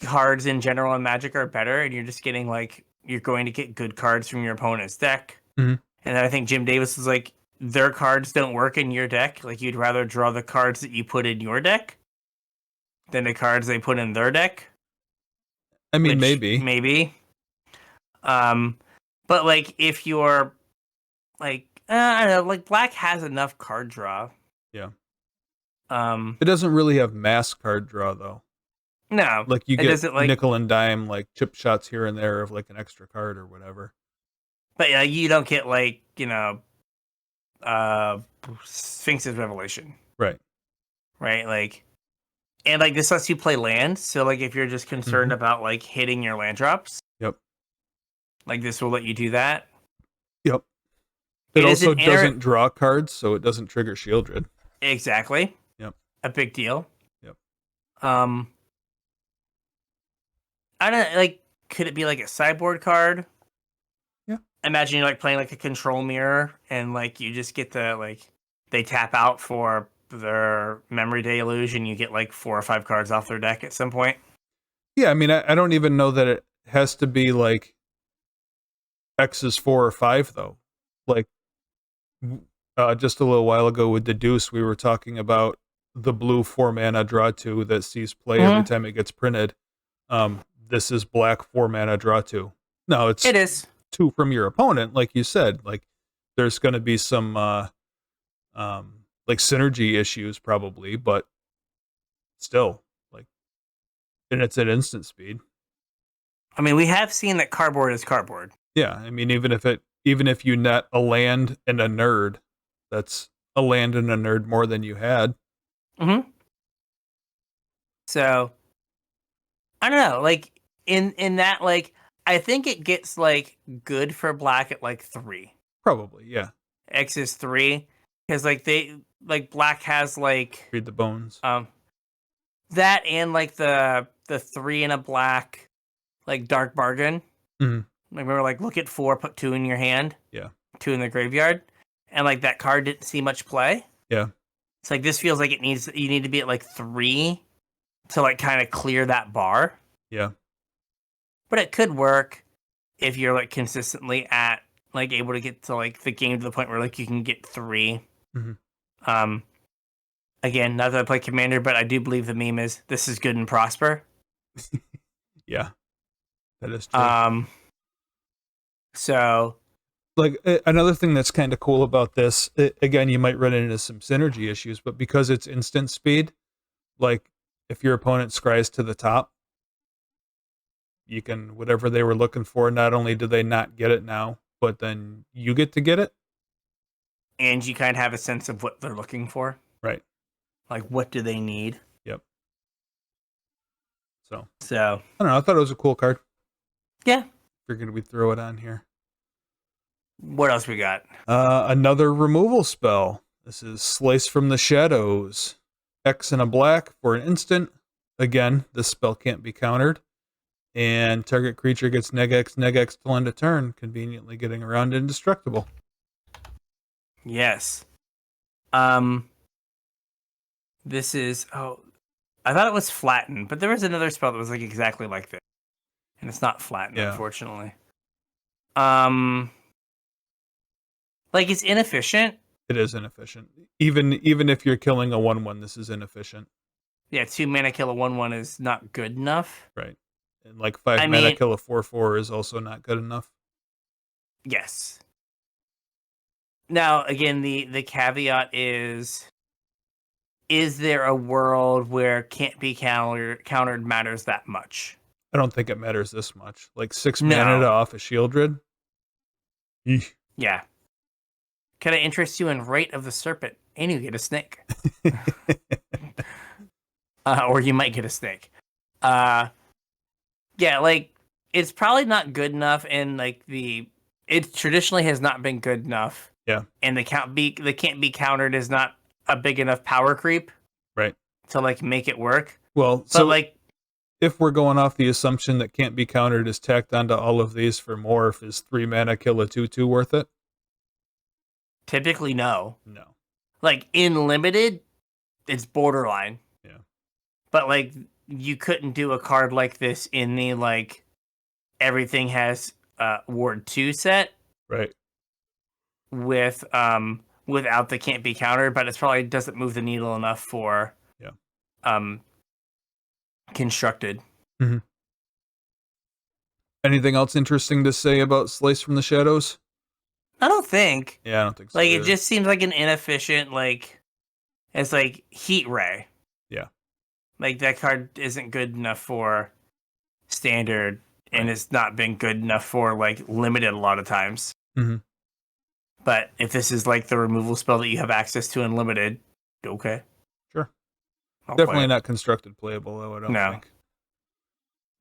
cards in general in Magic are better, and you're just getting like, you're going to get good cards from your opponent's deck. And then I think Jim Davis was like, their cards don't work in your deck. Like, you'd rather draw the cards that you put in your deck than the cards they put in their deck. I mean, maybe. But like, if you're like, I don't know, like Black has enough card draw. Yeah. It doesn't really have mass card draw though. No. Like you get nickel and dime, like chip shots here and there of like an extra card or whatever. But yeah, you don't get like, Sphinx's Revelation. Right. Like, and like this lets you play land. So like if you're just concerned about like hitting your land drops. Yep. Like this will let you do that. Yep. It also doesn't draw cards, so it doesn't trigger Shieldred. Exactly. Yep. A big deal. Yep. I don't like. Could it be like a sideboard card? Yeah. Imagine you're like playing like a control mirror, and like you just get the like they tap out for their memory deluge, and you get like 4 or 5 cards off their deck at some point. Yeah, I mean, I don't even know that it has to be like X is 4 or 5 though. Like just a little while ago with the Deuce, we were talking about the blue 4-mana draw 2 that sees play every time it gets printed. This is black 4-mana draw 2. No, it's It is 2 from your opponent, like you said. Like there's going to be some like synergy issues probably, but still, like, and it's at instant speed. I mean, we have seen that cardboard is cardboard. Yeah, I mean, even if you net a land and a nerd, that's a land and a nerd more than you had. Mm-hmm. So I don't know, like in that, like I think it gets like good for black at like 3. Probably, yeah. X is 3 because like they like black has like Read the bones. that and like the 3 in a black like dark bargain. Mhm. Like remember, like look at 4, put 2 in your hand. Yeah. 2 in the graveyard, and like that card didn't see much play. Yeah. It's like this feels like you need to be at like 3 to like kind of clear that bar. Yeah. But it could work if you're like consistently at like able to get to like the game to the point where like you can get 3. Mm-hmm. Again, not that I play Commander, but I do believe the meme is this is good and prosper. Yeah. That is true. So like another thing that's kind of cool about this, again, you might run into some synergy issues, but because it's instant speed, like if your opponent scries to the top, you can, whatever they were looking for, not only do they not get it now, but then you get to get it. And you kind of have a sense of what they're looking for. Right. Like, what do they need? Yep. So, I don't know. I thought it was a cool card. Yeah. Figured we'd throw it on here. What else we got? Another removal spell. This is Slice from the Shadows. X and a black for an instant. Again, this spell can't be countered. And target creature gets neg X till end of turn, conveniently getting around indestructible. Yes. This is I thought it was flattened, but there was another spell that was like exactly like this. And it's not flattened, unfortunately. Like it's inefficient. It is inefficient. Even if you're killing a 1/1, this is inefficient. Yeah, 2 mana kill a 1/1 is not good enough. Right. And like 5 mana kill a 4/4 is also not good enough. Yes. Now, again, the caveat is there a world where can't be countered matters that much? I don't think it matters this much. Like 6 mana to off a Shieldred. Eesh. Yeah. Can I interest you in Rite of the Serpent? And you get a snake. Or you might get a snake. Yeah, like it's probably not good enough, and like it traditionally has not been good enough. Yeah. And the can't be countered is not a big enough power creep. Right. To like make it work. Well, but so like if we're going off the assumption that can't be countered is tacked onto all of these for morph, is 3 mana kill a 2/2 worth it? Typically no. No. Like in limited, it's borderline. Yeah. But like you couldn't do a card like this in the like everything has ward 2 set. Right. With without the can't be countered, but it probably doesn't move the needle enough for constructed. Mm-hmm. Anything else interesting to say about Slice from the Shadows? I don't think. Yeah, I don't think so. Like either. it just seems like an inefficient, like it's like Heat Ray. Yeah. Like that card isn't good enough for standard, and it's not been good enough for like limited a lot of times. Mm-hmm. But if this is like the removal spell that you have access to in limited, okay. Sure. I'll Definitely not constructed playable, though, I don't No. think.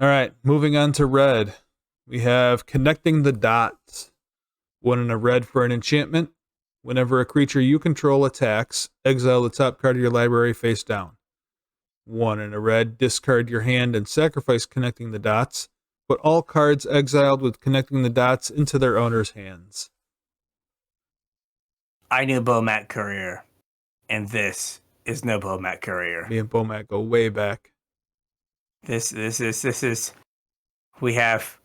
All right, moving on to red. We have Connecting the Dots. 1 and a red for an enchantment. Whenever a creature you control attacks, exile the top card of your library face down. 1 in a red, discard your hand and sacrifice Connecting the Dots. Put all cards exiled with Connecting the Dots into their owner's hands. I knew Bomat Courier, and this is no Bomat Courier. Me and Bomat go way back. This is. We have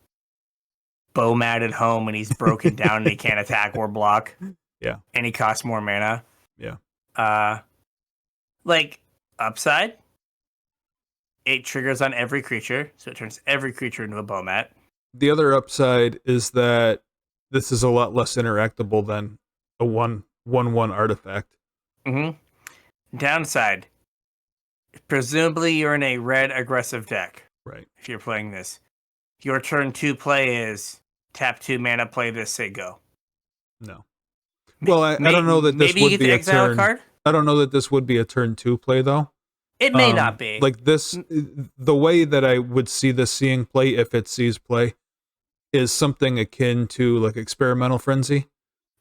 Bomat at home, and he's broken down, and he can't attack or block. Yeah. And he costs more mana. Yeah. Like, upside, it triggers on every creature, so it turns every creature into a Bomat. The other upside is that this is a lot less interactable than a 1/1 artifact. Mm-hmm. Downside, presumably you're in a red aggressive deck. Right. If you're playing this. Your turn 2 play is tap 2 mana, play this, say go. No. Well, I don't know that this maybe you would get be to a exile turn. a card? I don't know that this would be a turn 2 play, though. It may not be. Like this, the way that I would see this seeing play, if it sees play, is something akin to like Experimental Frenzy.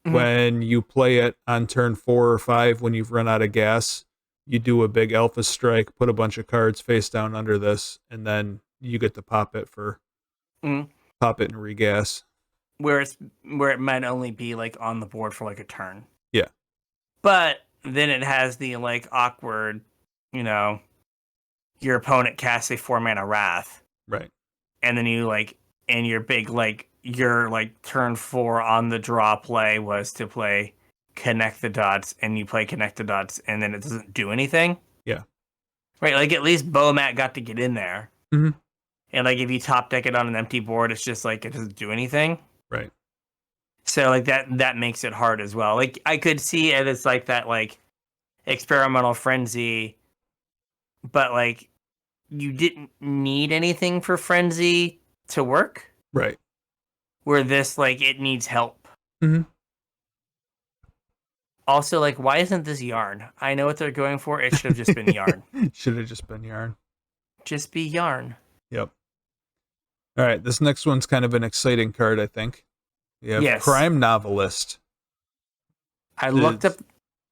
Mm-hmm. When you play it on turn 4 or 5, when you've run out of gas, you do a big Alpha Strike, put a bunch of cards face down under this, and then you get to pop it and regas. Where it might only be like on the board for like a turn. Yeah. But then it has the like awkward, your opponent casts a 4-mana Wrath. Right. And then you and your big your turn 4 on the draw play was to play Connect the Dots, and you play Connect the Dots, and then it doesn't do anything. Yeah. Right, at least Bomat got to get in there. Mm-hmm. And if you top deck it on an empty board, it's just it doesn't do anything. Right. So that makes it hard as well. I could see it as that Experimental Frenzy, but you didn't need anything for Frenzy to work. Right. Where this it needs help. Mm-hmm. Also, why isn't this Yarn? I know what they're going for. It should have just been Yarn. Should have just been Yarn. Just be Yarn. Yep. All right, this next one's kind of an exciting card, I think. We have Crime Novelist. I looked up...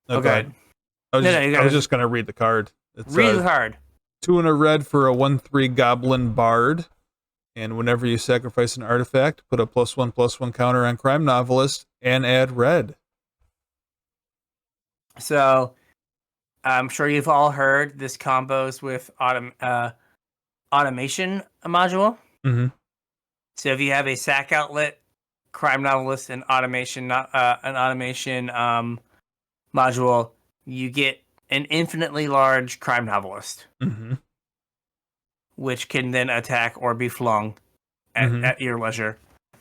Okay. I was just going to read the card. Read the card. 2 in a red for a 1/3 Goblin Bard. And whenever you sacrifice an artifact, put a +1/+1 counter on Crime Novelist and add red. So, I'm sure you've all heard this combos with automation module. Mm-hmm. So if you have a sack outlet, Crime Novelist, and automation module, you get an infinitely large Crime Novelist, mm-hmm. which can then attack or be flung at your leisure.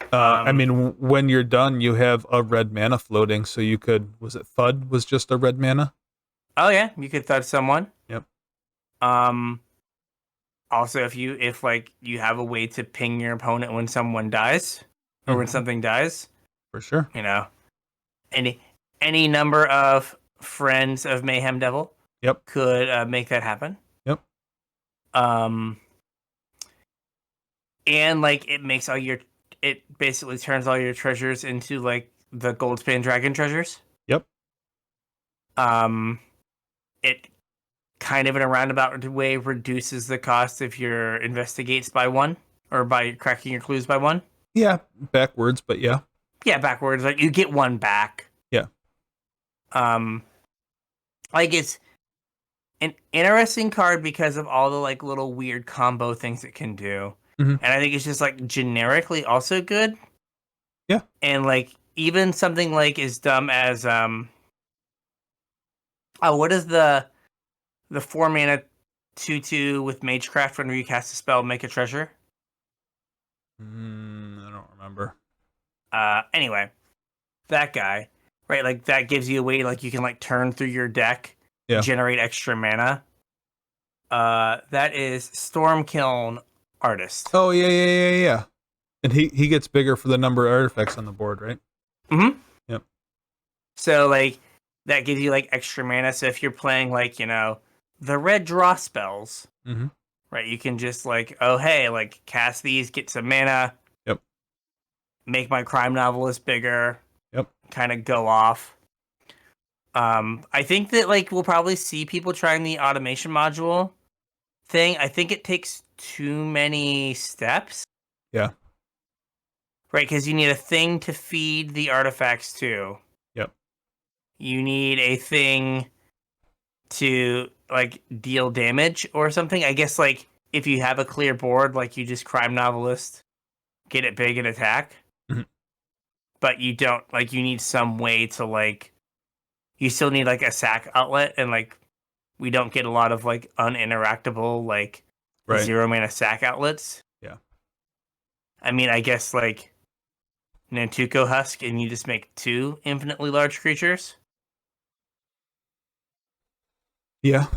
When you're done, you have a red mana floating, so you could... Was it Thud was just a red mana? Oh, yeah. You could Thud someone. Yep. Also, if you have a way to ping your opponent when someone dies, or when something dies. For sure. Any number of friends of Mayhem Devil could make that happen. Yep. And it makes it basically turns all your treasures into the Goldspan Dragon treasures. Yep. It kind of in a roundabout way reduces the cost of your investigates by 1, or by cracking your clues by 1. Yeah, backwards, but yeah. Yeah, backwards. You get 1 back. Yeah. It's an interesting card because of all the little weird combo things it can do. Mm-hmm. And I think it's just generically also good. Yeah. And even something as dumb as what is the 4-mana 2/2 with Magecraft whenever you cast a spell, make a treasure? I don't remember. Anyway, that guy, right? That gives you a way you can turn through your deck, generate extra mana. That is Stormkiln Artist. Oh yeah. And he gets bigger for the number of artifacts on the board, right? Mm-hmm. Yep. So that gives you extra mana. So if you're playing the red draw spells, right? You can just cast these, get some mana. Yep. Make my Crime Novelist bigger. Yep. Kind of go off. I think that like we'll probably see people trying the automation module thing. I think it takes too many steps. Yeah. Right, because you need a thing to feed the artifacts to. Yep. You need a thing to like deal damage or something. I guess like if you have a clear board, like you just crime novelist, get it big and attack. Mhm. But you don't like you need some way to like you still need like a sack outlet and like we don't get a lot of like uninteractable like Right. 0 mana sack outlets. Yeah. I mean, I guess like Nantuko Husk and you just make 2 infinitely large creatures. Yeah.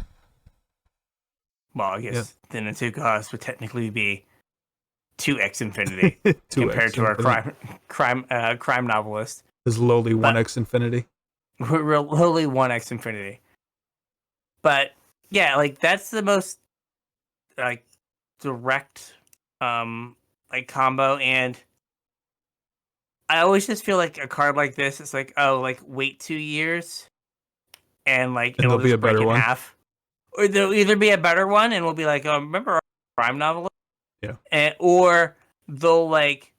Well, I Yeah. guess the Nantuko Husk would technically be 2x infinity 2x compared to our infinity. crime novelist. Is lowly But 1x infinity. we're lowly 1x infinity. But yeah, like that's the most like direct like combo, and I always just feel like a card like this it's like, oh, like wait 2 years and like And it'll there'll be just a break better in one. half. Or there'll either be a better one and we'll be like, oh, remember our crime novel? Yeah. Or they'll like,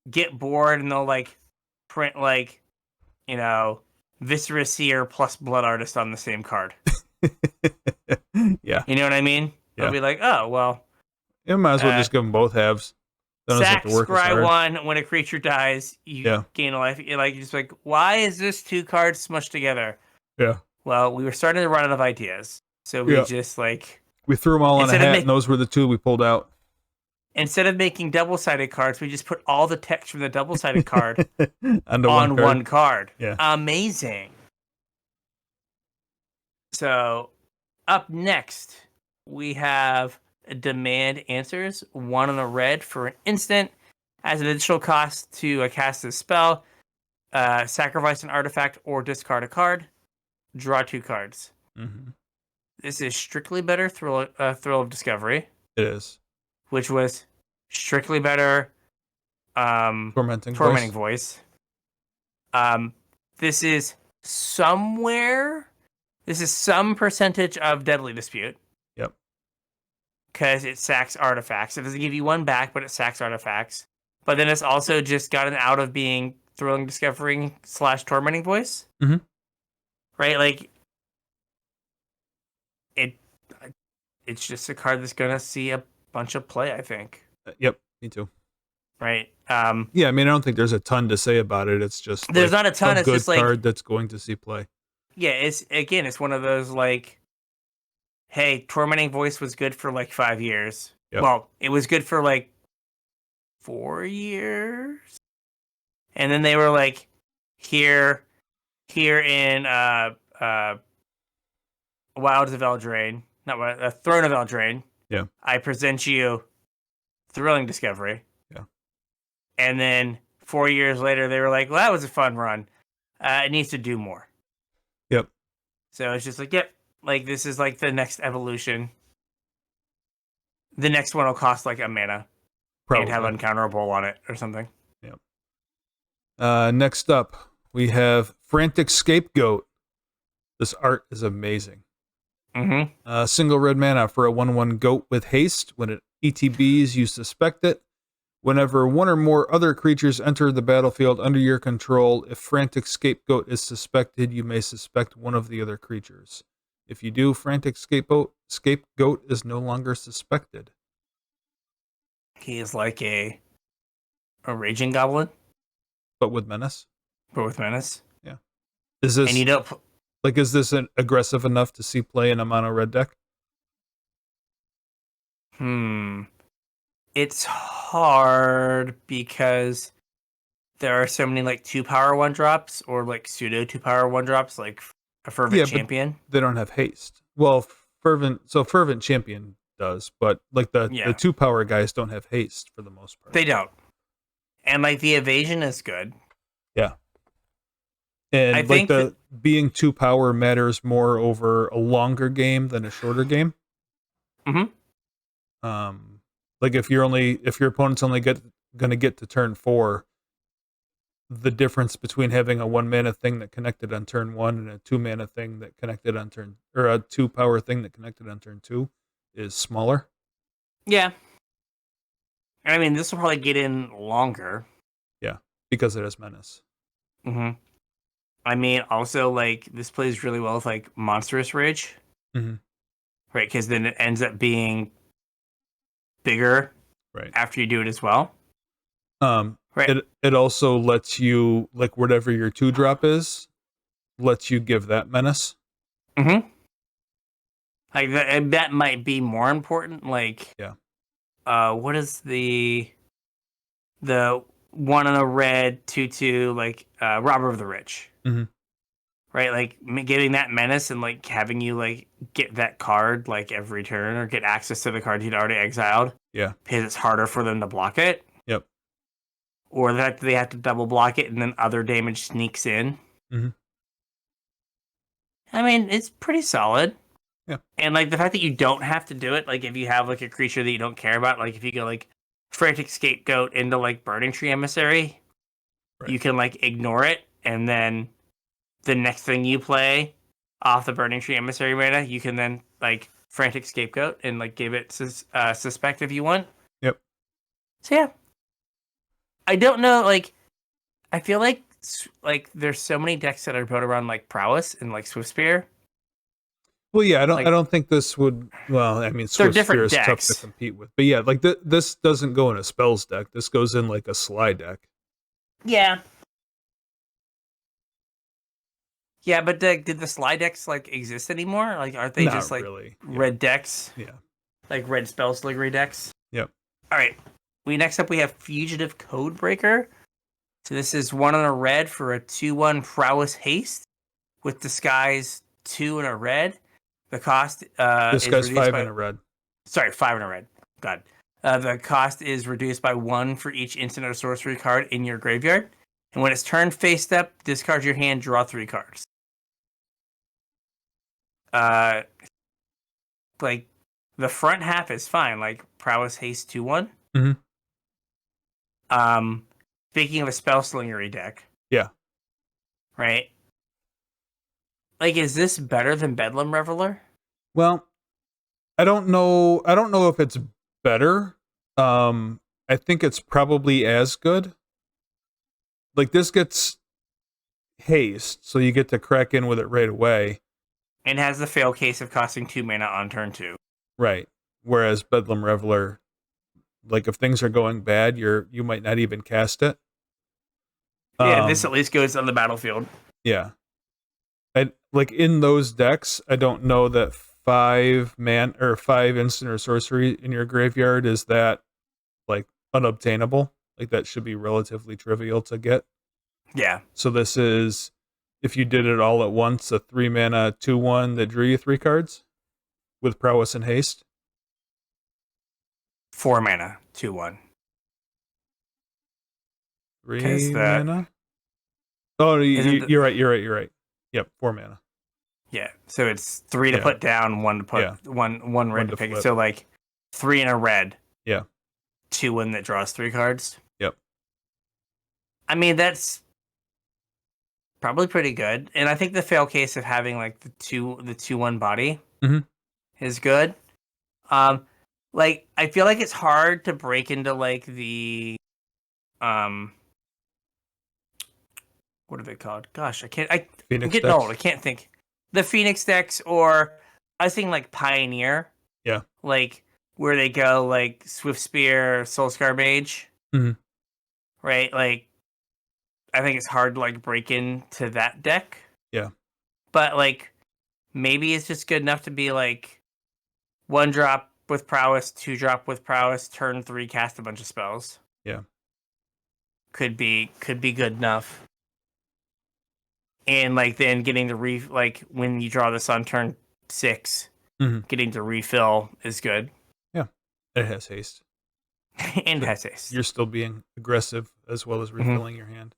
get bored and they'll like print like, Viscera Seer plus Blood Artist on the same card. Yeah. You know what I mean? They'll Yeah. be like, oh, well, You might as well just give them both halves. Don't have sack to work as scry hard. 1, when a creature dies, you Yeah. gain a life. You're like, just like, why is this 2 cards smushed together? Yeah. Well, we were starting to run out of ideas. So we Yeah. just like, We threw them all in a instead of hat, and those were the 2 we pulled out. instead of making double-sided cards, we just put all the text from the double-sided card Onto on one card. Yeah. Amazing. So, up next, we have Demand Answers, 1 on a red for an instant. As an additional cost to cast this spell, sacrifice an artifact or discard a card. Draw 2 cards. Mm-hmm. This is strictly better Thrill of Discovery. It is. Which was strictly better Tormenting Voice. This is some percentage of Deadly Dispute. Yep. Because it sacks artifacts. It doesn't give you 1 back, but it sacks artifacts. But then it's also just gotten out of being Thrilling Discovery / Tormenting Voice. Mm-hmm. Right? Like, it's just a card that's going to see a bunch of play, I think. Yep, me too. Right? Yeah, I mean, I don't think there's a ton to say about it. It's just there's not a ton. It's good just like card that's going to see play. Yeah, it's one of those like, hey, Tormenting Voice was good for like 5 years. Yep. Well, it was good for like 4 years, and then they were like, here in Wilds of Eldraine, not Throne of Eldraine. Yeah. I present you Thrilling Discovery. Yeah. And then 4 years later, they were like, well, that was a fun run. It needs to do more. Yep. So it's just like, yep, like this is like the next evolution. The next one will cost like a mana. Probably. And have Uncounterable on it or something. Yep. Next up, we have Frantic Scapegoat. This art is amazing. Mm-hmm. Single red mana for a 1/1 goat with haste. When it ETBs, you suspect it. Whenever 1 or more other creatures enter the battlefield under your control, if Frantic Scapegoat is suspected, you may suspect one of the other creatures. If you do, Frantic Scapegoat is no longer suspected. He is like a Raging Goblin. But with menace? But with menace. Yeah. Is this... And you don't... is this aggressive enough to see play in a mono red deck? It's hard because there are so many like 2-power 1-drops or like pseudo 2-power 1-drops, like a Fervent Champion. But they don't have haste. Well, Fervent Champion does, but like the 2-power guys don't have haste for the most part. They don't. And like the evasion is good. Yeah. And I think being 2-power matters more over a longer game than a shorter game. Mm-hmm. Like if your opponent's only gonna get to turn 4, the difference between having a 1 mana thing that connected on turn 1 and a 2 mana thing that connected on turn, or a 2 power thing that connected on turn 2 is smaller. Yeah. I mean, this will probably get in longer. Yeah, because it has menace. Mm-hmm. I mean, also, like, this plays really well with, like, Monstrous Rage. Mm-hmm. Right, because then it ends up being bigger Right. after you do it as well. Right. It also lets you, like, whatever your 2-drop is, lets you give that menace. Mm-hmm. Like, that might be more important. Like, Yeah. What is the one on a red 2/2, like, Robber of the Rich? Mm-hmm. Right, like, getting that menace and, like, having you, like, get that card, like, every turn, or get access to the card you'd already exiled. Yeah. Because it's harder for them to block it. Yep. Or that they have to double block it and then other damage sneaks in. Mm-hmm. I mean, it's pretty solid. Yeah. And, like, the fact that you don't have to do it, like, if you have, like, a creature that you don't care about, like, if you go, like, Frantic Scapegoat into, like, Burning Tree Emissary, Right. you can, like, ignore it, and then the next thing you play off the Burning Tree Emissary mana, you can then, like, Frantic Scapegoat and, like, give it Suspect if you want. Yep. So, yeah. I don't know, like, I feel like there's so many decks that are built around, like, Prowess and, like, Swift Spear. Well, yeah, Like, I don't think this would. Well, I mean, they're Swift Spear different is tough to decks. compete with, but yeah, like this doesn't go in a spells deck. This goes in like a slide deck. Yeah. Yeah, but did the slide decks, like, exist anymore? Like, aren't they Not just, like, really. red decks? Yeah. Like, red spell sligery decks? Yep. All right. Next up, we have Fugitive Codebreaker. So this is 1 on a red for a 2/1 Prowess Haste with Disguise 2 and a red. The cost This is guy's reduced 5 by... and a red. Sorry, 5 and a red. God. The cost is reduced by 1 for each instant or sorcery card in your graveyard. And when it's turned face up, discard your hand, draw 3 cards. Like, the front half is fine, like Prowess Haste 2/1. Mhm. Speaking of a spell slingery deck. Yeah. Right? Like, is this better than Bedlam Reveler? Well, I don't know if it's better. I think it's probably as good. Like, this gets haste, so you get to crack in with it right away. And has the fail case of costing 2 mana on turn 2. Right. Whereas Bedlam Reveler, like, if things are going bad, you might not even cast it. Yeah, this at least goes on the battlefield. Yeah. Like, in those decks, I don't know that 5 instant or sorcery in your graveyard is that, like, unobtainable. Like, that should be relatively trivial to get. Yeah. So this is, if you did it all at once, a 3 mana 2/1 that drew you 3 cards with Prowess and Haste. 4 mana 2/1. 3 mana. Oh, you're right. Yep, 4 mana. Yeah, so it's 3 to put down, 1 to put one red to pick it. So, like, 3 in a red. Yeah. 2/1 that draws 3 cards. Yep. I mean, that's probably pretty good, and I think the fail case of having, like, the 2/1 body is good. Like, I feel like it's hard to break into, like, the what are they called? Gosh, I'm getting decks? old. I can't think. The Phoenix decks, or I was thinking, like, Pioneer. Yeah. Like, where they go, like, Swift Spear, Soulscar Mage. Mhm. Right? Like, I think it's hard to, like, break into that deck. Yeah. But, like, maybe it's just good enough to be, like, 1 drop with Prowess, 2 drop with Prowess, turn 3, cast a bunch of spells. Yeah. Could be good enough. And, like, then getting to like, when you draw this on turn 6, getting to refill is good. Yeah. It has haste. And has haste. You're still being aggressive as well as refilling your hand.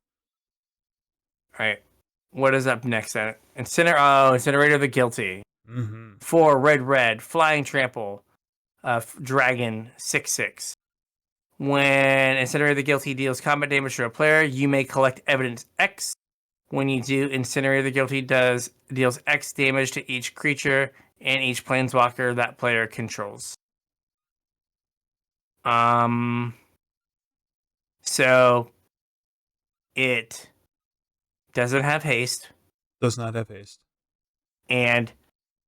All right. What is up next? Incinerator the Guilty. 4 red, flying trample, dragon 6/6. When Incinerate the Guilty deals combat damage to a player, you may collect evidence X. When you do, Incinerate the Guilty deals X damage to each creature and each planeswalker that player controls. So it doesn't have haste. Does not have haste. And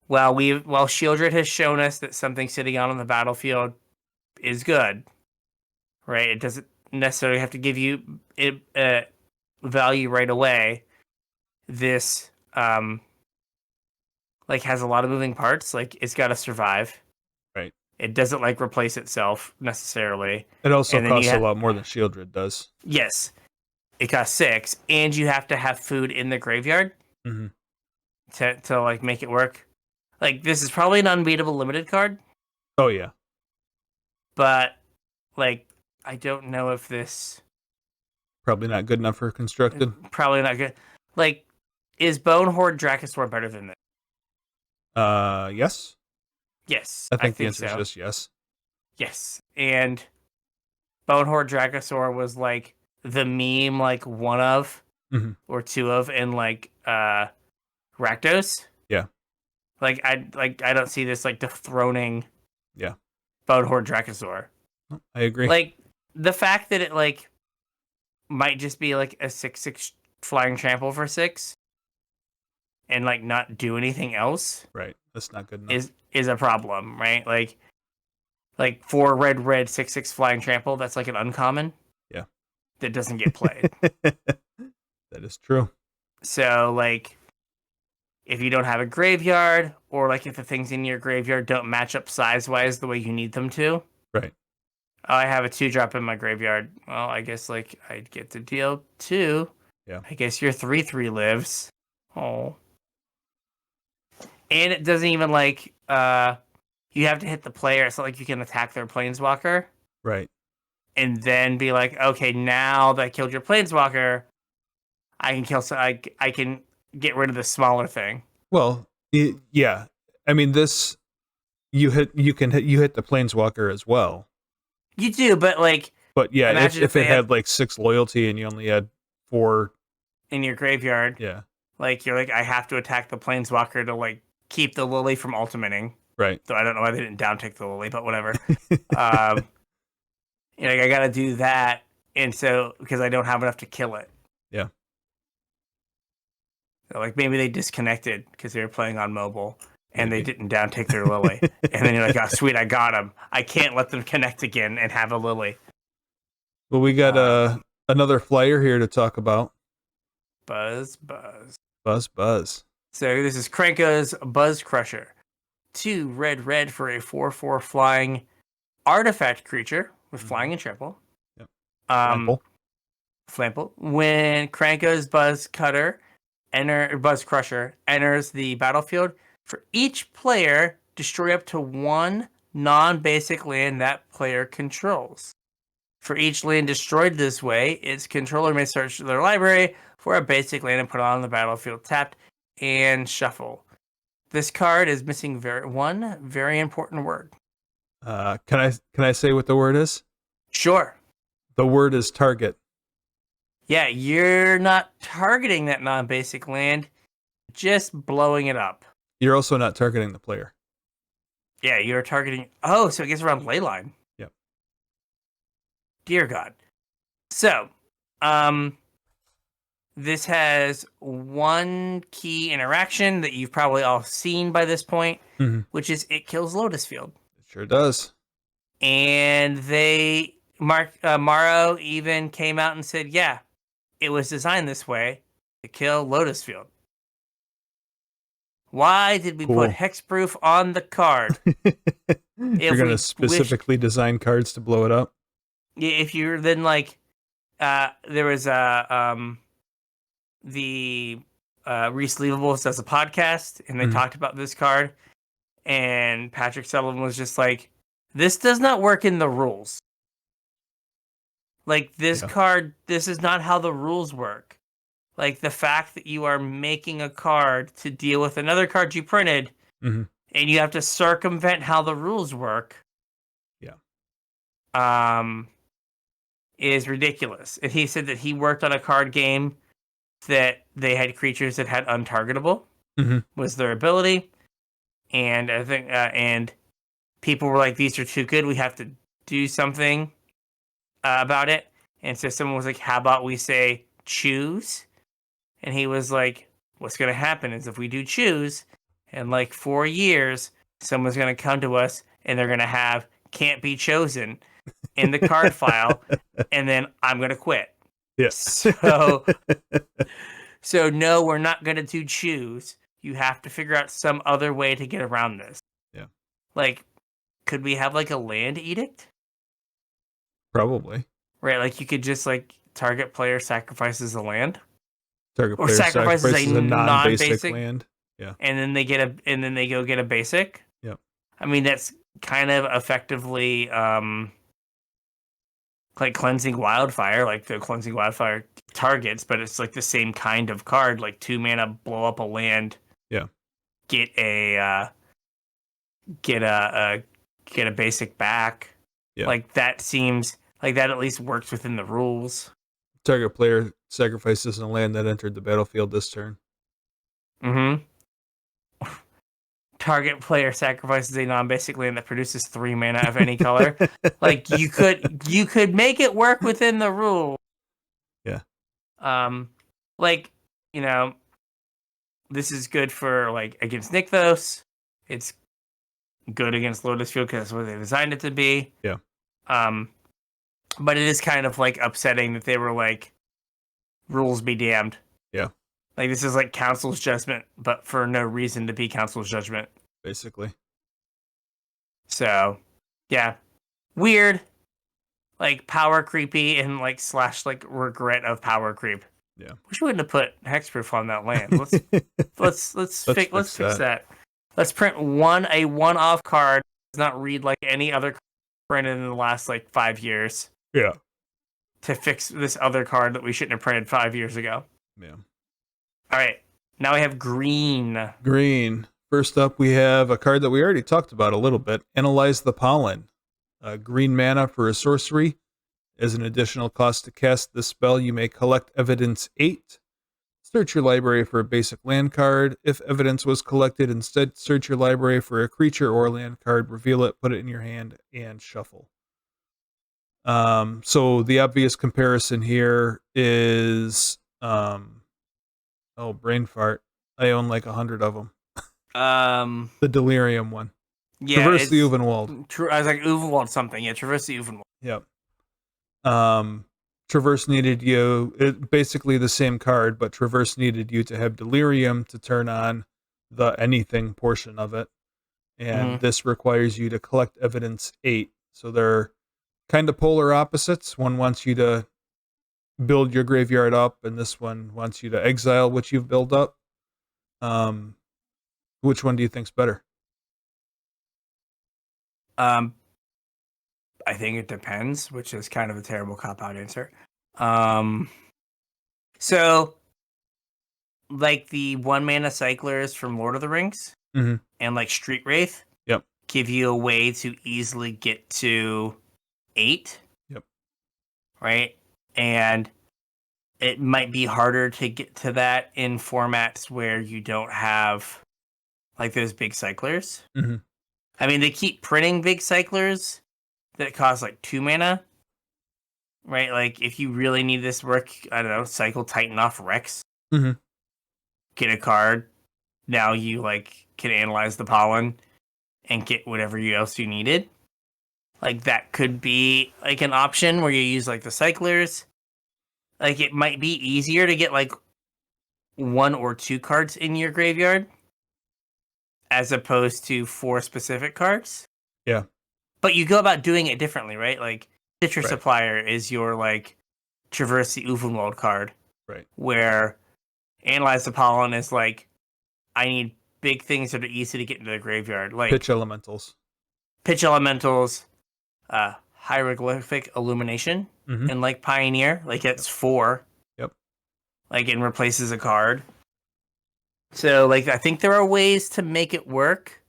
while Shieldred has shown us that something sitting out on the battlefield is good, right? It doesn't necessarily have to give you value right away. This has a lot of moving parts. Like, it's got to survive. Right. It doesn't replace itself necessarily. It also costs a lot more than Shieldred does. Yes. It costs 6, and you have to have food in the graveyard to make it work. Like, this is probably an unbeatable limited card. Oh yeah. But I don't know if this probably not good enough for constructed. Probably not good. Is Bonehorde Dracosaur better than this? Yes. Yes. I think the answer is just yes. Yes. And Bonehorde Dracosaur was the meme, one of or two of in Rakdos. Yeah. I don't see this dethroning Yeah. Bonehorde Dracosaur. I agree. The fact that it might just be a 6/6 flying trample for 6 and not do anything else. Right. That's not good enough. Is a problem, right? 4 red 6/6 flying trample, that's an uncommon. Yeah. That doesn't get played. That is true. So if you don't have a graveyard, or if the things in your graveyard don't match up size-wise the way you need them to. Right. I have a 2-drop in my graveyard. Well, I guess I'd get to deal 2. Yeah. I guess your 3/3 lives. Oh. And it doesn't even you have to hit the player. It's not like you can attack their planeswalker. Right. And then be okay, now that I killed your planeswalker, I can kill. So I can get rid of the smaller thing. Well, yeah. I mean, this you hit the planeswalker as well. You do, but But yeah, if it had 6 loyalty and you only had 4 in your graveyard, yeah, you're I have to attack the planeswalker to keep the Lily from ultimating. Right. So I don't know why they didn't downtick the Lily, but whatever. I got to do that, and so because I don't have enough to kill it. Yeah. So maybe they disconnected because they were playing on mobile. And they didn't downtick their Lily. And then you're oh, sweet, I got him. I can't let them connect again and have a Lily. Well, we got another flyer here to talk about. Buzz. So this is Krenko's Buzz Crusher. 2 red for a 4/4 flying artifact creature with flying and trample. Yep. Flample. When Krenko's Buzz Crusher enters the battlefield, for each player, destroy up to 1 non-basic land that player controls. For each land destroyed this way, its controller may search their library for a basic land and put it on the battlefield tapped and shuffle. This card is missing one very important word. Can I say what the word is? Sure. The word is target. Yeah, you're not targeting that non-basic land, just blowing it up. You're also not targeting the player. Yeah, you're targeting... Oh, so it gets around Leyline. Yep. Dear God. So, this has one key interaction that you've probably all seen by this point, which is it kills Lotus Field. It sure does. And Morrow even came out and said, yeah, it was designed this way to kill Lotus Field. Why did we put hexproof on the card? You're going to specifically design cards to blow it up? Yeah, if you're then there was the Reese Leavables does a podcast, and they talked about this card, and Patrick Sullivan was just this does not work in the rules. This card, this is not how the rules work. The fact that you are making a card to deal with another card you printed, and you have to circumvent how the rules work. Yeah. is ridiculous. And he said that he worked on a card game that they had creatures that had untargetable was their ability, and I think and people were like, "These are too good. We have to do something about it." And so someone was like, "How about we say choose?" And he was like, "What's going to happen is if we do choose, in like 4 years, someone's going to come to us and they're going to have can't be chosen in the card file, and then I'm going to quit." Yeah. So no, we're not going to do choose. You have to figure out some other way to get around this. Yeah. Like, could we have like a land edict? Probably. Right, like you could just like target player sacrifices a land. Target Or player sacrifices a non-basic land. Yeah. And then they go get a basic. Yep. I mean, that's kind of effectively like cleansing wildfire, like the cleansing wildfire targets, but it's like the same kind of card, like 2 mana, blow up a land. Yeah. Get a basic back. Yeah. Like that seems like that at least works within the rules. Target player sacrifices a land that entered the battlefield this turn. Target player sacrifices a non-basic land that produces 3 mana of any color. Like you could make it work within the rule. Yeah. Like, you know, this is good for like against Nykthos. It's good against Lotus Field because that's what they designed it to be. Yeah. But it is kind of like upsetting that they were like, rules be damned. Yeah. Like this is like Council's Judgment, but for no reason to be Council's Judgment. Basically. So, yeah. Weird. Like power creepy and like / like regret of power creep. Yeah. Wish we wouldn't have put hexproof on that land. Let's fix that. Let's print a one-off card. Does not read like any other card printed in the last like 5 years. Yeah. To fix this other card that we shouldn't have printed 5 years ago. Yeah. All right. Now we have green. Green. First up, we have a card that we already talked about a little bit. Analyze the Pollen. Green mana for a sorcery. As an additional cost to cast this spell, you may collect evidence 8. Search your library for a basic land card. If evidence was collected, instead search your library for a creature or land card, reveal it, put it in your hand, and shuffle. So the obvious comparison here is, brain fart. I own like 100 of them. The Delirium one. Yeah, Traverse the Uvenwald. I was like Uvenwald something. Yeah, Traverse the Uvenwald. Yep. Traverse needed basically the same card, but Traverse needed you to have Delirium to turn on the anything portion of it. And this requires you to collect evidence 8. So they're kind of polar opposites. One wants you to build your graveyard up, and this one wants you to exile what you've built up. Which one do you think's better? I think it depends, which is kind of a terrible cop-out answer. So, like the 1 mana cyclers from Lord of the Rings and like Street Wraith, give you a way to easily get to 8. Yep. Right? And it might be harder to get to that in formats where you don't have like those big cyclers. I mean, they keep printing big cyclers that cost like 2 mana. Right? Like if you really need this work, I don't know, cycle Titan off Rex. Get a card. Now you like can analyze the pollen and get whatever else you needed. Like that could be like an option where you use like the cyclers. Like it might be easier to get like 1 or 2 cards in your graveyard as opposed to 4 specific cards. Yeah. But you go about doing it differently, right? Like Citrus Supplier is your like Traverse the Uvenwald card. Right. Where Analyze the Pollen is like, I need big things that are easy to get into the graveyard. Like Pitch Elementals. Hieroglyphic Illumination, and like Pioneer, like it's 4. Yep. Like it replaces a card. So like I think there are ways to make it work,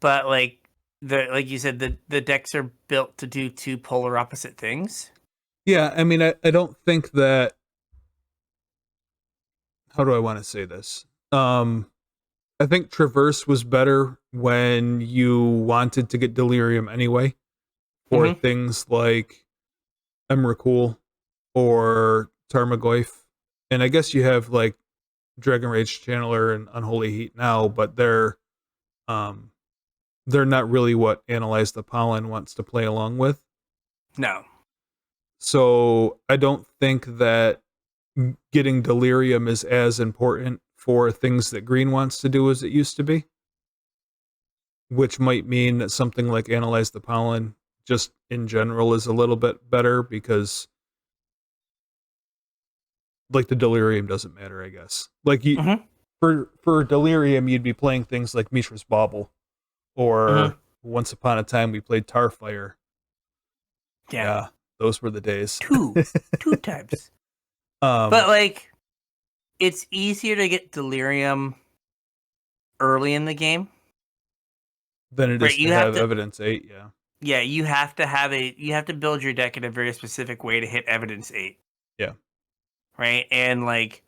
but like you said, the decks are built to do 2 polar opposite things. Yeah, I mean, I don't think that. How do I want to say this? I think Traverse was better when you wanted to get Delirium anyway, for Mm-hmm. things like Emrakul or Tarmogoyf. And I guess you have like Dragon Rage Channeler and Unholy Heat now, but um they're not really what Analyze the Pollen wants to play along with. No. So I don't think that getting Delirium is as important for things that Green wants to do as it used to be, which might mean that something like Analyze the Pollen just in general is a little bit better because like the Delirium doesn't matter, I guess. Like you Mm-hmm. for Delirium you'd be playing things like Mishra's Bauble Mm-hmm. or Once Upon a Time we played Tarfire. Yeah. Yeah, those were the days. Two types. um But like, it's easier to get Delirium early in the game, than it right? is to You have have to, Evidence 8, yeah. yeah, you have to build your deck in a very specific way to hit Evidence 8, Yeah. right? And like,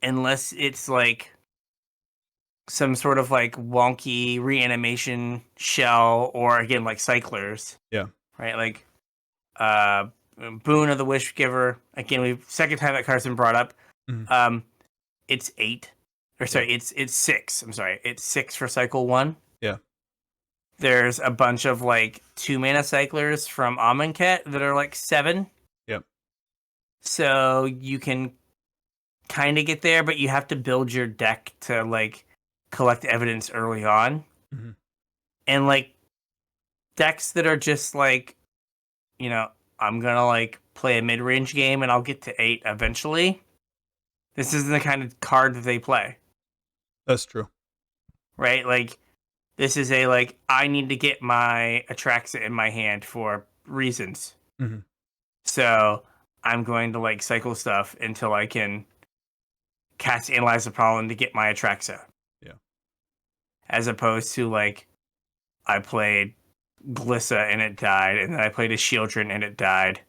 unless it's like some sort of like wonky reanimation shell or again like cyclers, Yeah. right? Like, uh, Boon of the Wish Giver. Again, we second time that card's been brought up. Mhm. It's 8, or Yeah. sorry, it's 6. I'm sorry, it's 6 for cycle 1. Yeah. There's a bunch of like 2 mana cyclers from Amonkhet that are like 7. Yeah. So you can kind of get there, but you have to build your deck to like collect evidence early on. Mhm. And like decks that are just like, you know, I'm gonna like play a mid range game and I'll get to 8 eventually. This isn't the kind of card that they play, That's true. right? Like this is a like I need to get my Atraxa in my hand for reasons. Mhm. So I'm going to like cycle stuff until I can cast Analyze the Pollen to get my Atraxa. Yeah. As opposed to like I played Glissa and it died, and then I played a Shieldren and it died,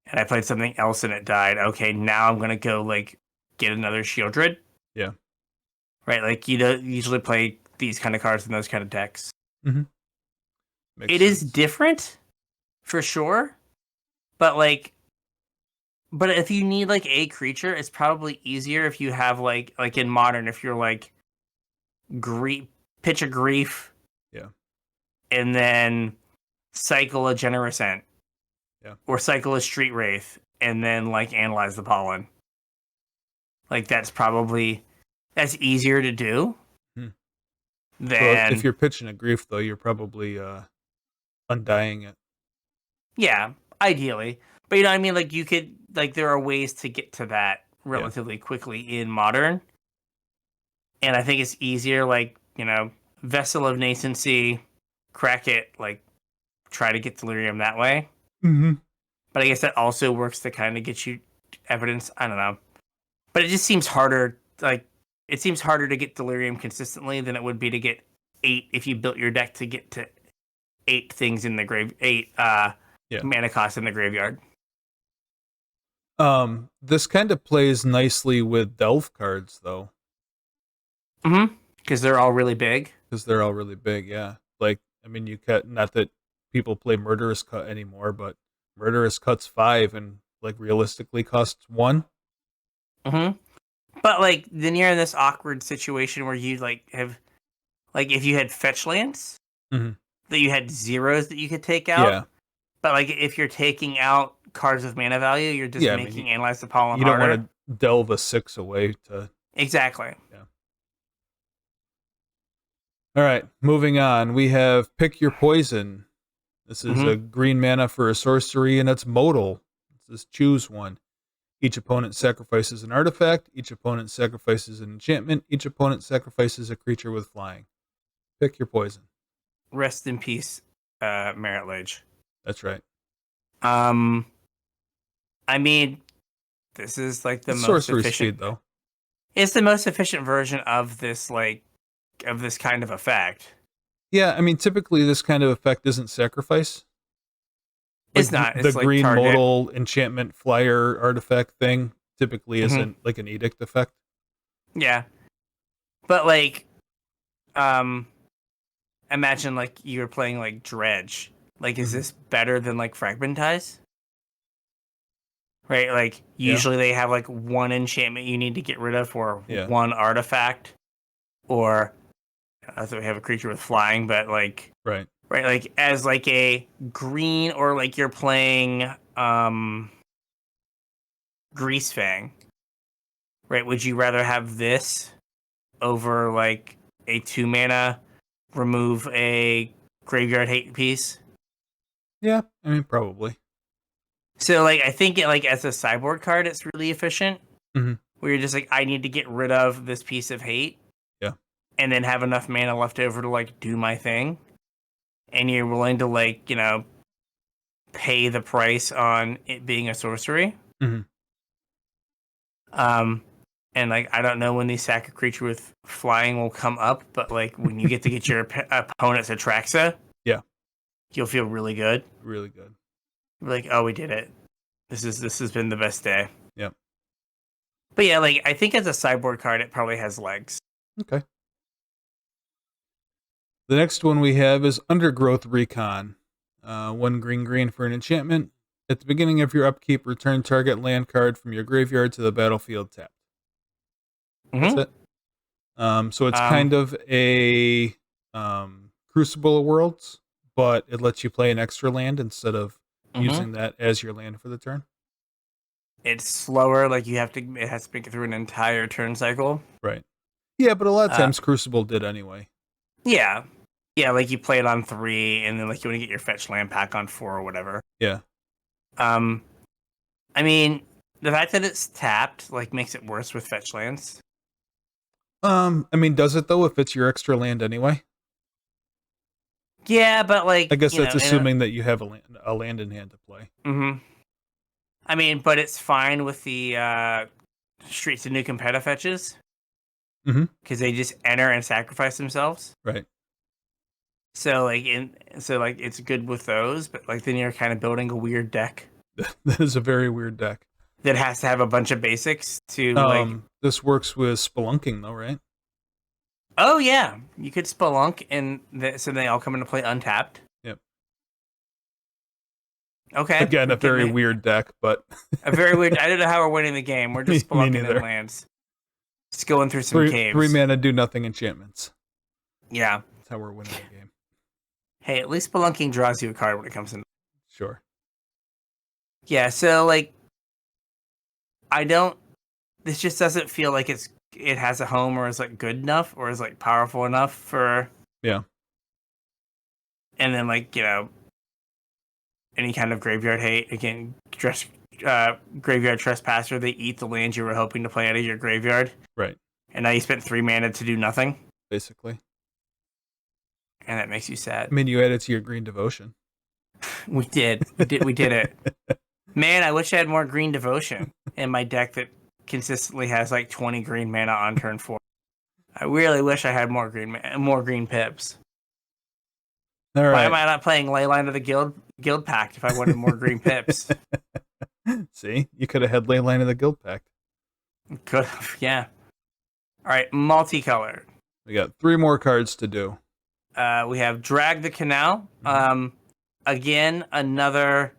and I played something else and it died. Okay, now I'm gonna go like get another Shieldred. Yeah. Right? Like you don't usually play these kind of cards in those kind of decks. Mhm. Makes It is sense. different for sure, but like but if you need like a creature, it's probably easier if you have like in modern if you're like pitch a grief Yeah. and then cycle a generous ent Yeah. or cycle a street wraith and then like analyze the pollen. Like that's easier to do Hmm. So if than you're pitching a grief though, you're probably undying it. yeah, ideally. But you know what I mean? Like you could like there are ways to get to that Yeah. relatively quickly in modern. And I think it's easier, like, you know, Vessel of Nascency, crack it, like try to get Delirium that way. Mhm. But I guess that also works to kind of get you evidence. I don't know. But it just seems harder, like, it seems harder to get Delirium consistently than it would be to get 8 if you built your deck to get to 8 things in the grave, 8 Yeah. mana cost in the graveyard. This kind of plays nicely with Delve cards though, Mm-hmm. Because they're all really big. because they're all really big. Yeah, like I mean, you cut not that people play Murderous Cut anymore, but Murderous Cut's 5 and like realistically costs 1. Mm-hmm. But, like, then you're in this awkward situation where you, like, have, like, if you had fetch lands, Mhm. that you had zeros that you could take out. Yeah, But like if you're taking out cards with mana value, you're just yeah. I mean, making Analyze the Pollen you don't harder. want to delve a 6 away to. Exactly. Yeah. All right, moving on. We have Pick Your Poison. This is Mm-hmm. a green mana for a sorcery, and it's modal. This is choose one. Each opponent sacrifices an artifact. Each opponent sacrifices an enchantment. Each opponent sacrifices a creature with flying. Pick your poison. Rest in peace, Merit Lage. That's right. I mean, this is like the It's most sorcery efficient. speed, though. It's the most efficient version of this of this kind of effect. Yeah, I mean, typically this kind of effect isn't sacrifice. It's not. The It's like green target. modal enchantment flyer artifact thing typically Mhm. isn't like an edict effect. Yeah. But like, imagine like you were playing like Dredge. Like, is Mhm. this better than like Fragmentize? Right? Like, Yeah. usually they have like one enchantment you need to get rid of, or Yeah. one artifact, or we have a creature with flying, but like, Right. right, like as like a green, or like you're playing Greasefang. Right? Would you rather have this over like a 2 mana remove a graveyard hate piece? Yeah. I mean, probably. So like I think it, like as a sideboard card, it's really efficient. Hmm. Where you're just like, I need to get rid of this piece of hate, Yeah. and then have enough mana left over to like do my thing, and you're willing to like pay the price on it being a sorcery. Hmm. Um, and like I don't know when the sack a creature with flying will come up, but like when you get to get your opponent's Atraxa, Yeah. you'll feel really good. Really good. You're like, oh, we did it. This has been the best day. Yep. But yeah, like I think as a sideboard card, it probably has legs. Okay. The next one we have is Undergrowth Recon. 1 green for an enchantment. At the beginning of your upkeep, return target land card from your graveyard to the battlefield tapped. That's Mm-hmm. it. So it's kind of a Crucible of Worlds, but it lets you play an extra land instead of using that as your land for the turn. It's slower. Like it has to make it through an entire turn cycle. Right. Yeah, but a lot of times Crucible did anyway. Yeah. Yeah, like you play it on 3, and then like you want to get your fetch land pack on 4 or whatever. Yeah. I mean, the fact that it's tapped like makes it worse with fetch lands. I mean, does it though if it's your extra land anyway? Yeah, but like I guess that's assuming that you have a land in hand to play. Mm-hmm. I mean, but it's fine with the Streets of Nukem Peta fetches. Mm-hmm. Because they just enter and sacrifice themselves. Right. So like it's good with those, but like then you're kind of building a weird deck That is a very weird deck. that has to have a bunch of basics to like. This works with Spelunking though, right? Oh yeah, you could Spelunk, and so they all come into play untapped. Yep. Okay. Again, a very weird deck, but a very weird. I don't know how we're winning the game. We're just Spelunking in lands. Just going through some caves. 3 mana do nothing enchantments. Yeah. That's how we're winning the game. Hey, at least Spelunking draws you a card when it comes in. Sure. Yeah, so like this just doesn't feel like it has a home, or is like good enough, or is like powerful enough for. Yeah. And then like, any kind of graveyard hate, again, graveyard trespasser, they eat the land you were hoping to play out of your graveyard. Right. And now you spent 3 mana to do nothing. Basically. And that makes you sad. I mean, you added to your Green Devotion. We did it. Man, I wish I had more Green Devotion in my deck that consistently has like 20 green mana on turn 4. I really wish I had more green pips. All right. Why am I not playing Leyline of the Guild Pact if I wanted more green pips? See, you could have had Leyline of the Guild Pact. Could have, yeah. All right, multicolored. We got 3 more cards to do. We have Drag the Canal. Again, another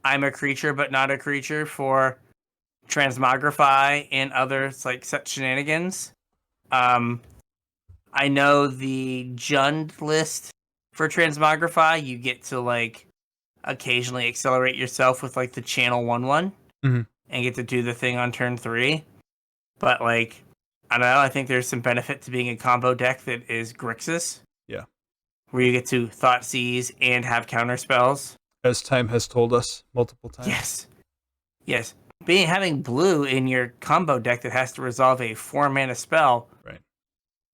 I'm a creature but not a creature for Transmogrify and other like such shenanigans. I know the Jund list for Transmogrify, you get to like occasionally accelerate yourself with like the channel 1/1 and get to do the thing on turn 3. But like, I don't know, I think there's some benefit to being a combo deck that is Grixis. Yeah. Where you get to Thoughtseize and have counter spells. As time has told us multiple times. Yes. Having blue in your combo deck that has to resolve a 4 mana spell, right,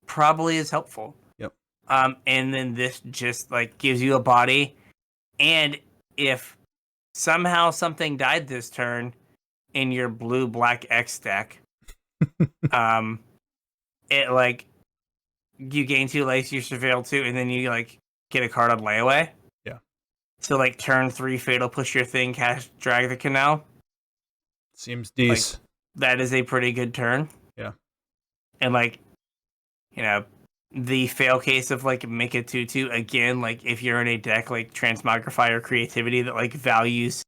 probably is helpful. Yep. And then this just like gives you a body. And if somehow something died this turn in your blue black X deck, it like you gain 2 life, you surveil 2, and then you like get a card on layaway. Yeah. So like turn 3 fatal, push your thing, cast drag the canal. Seems decent. That is a pretty good turn. Yeah. And like, you know, the fail case of like make a 2/2 again, like if you're in a deck like Transmogrify or Creativity that like values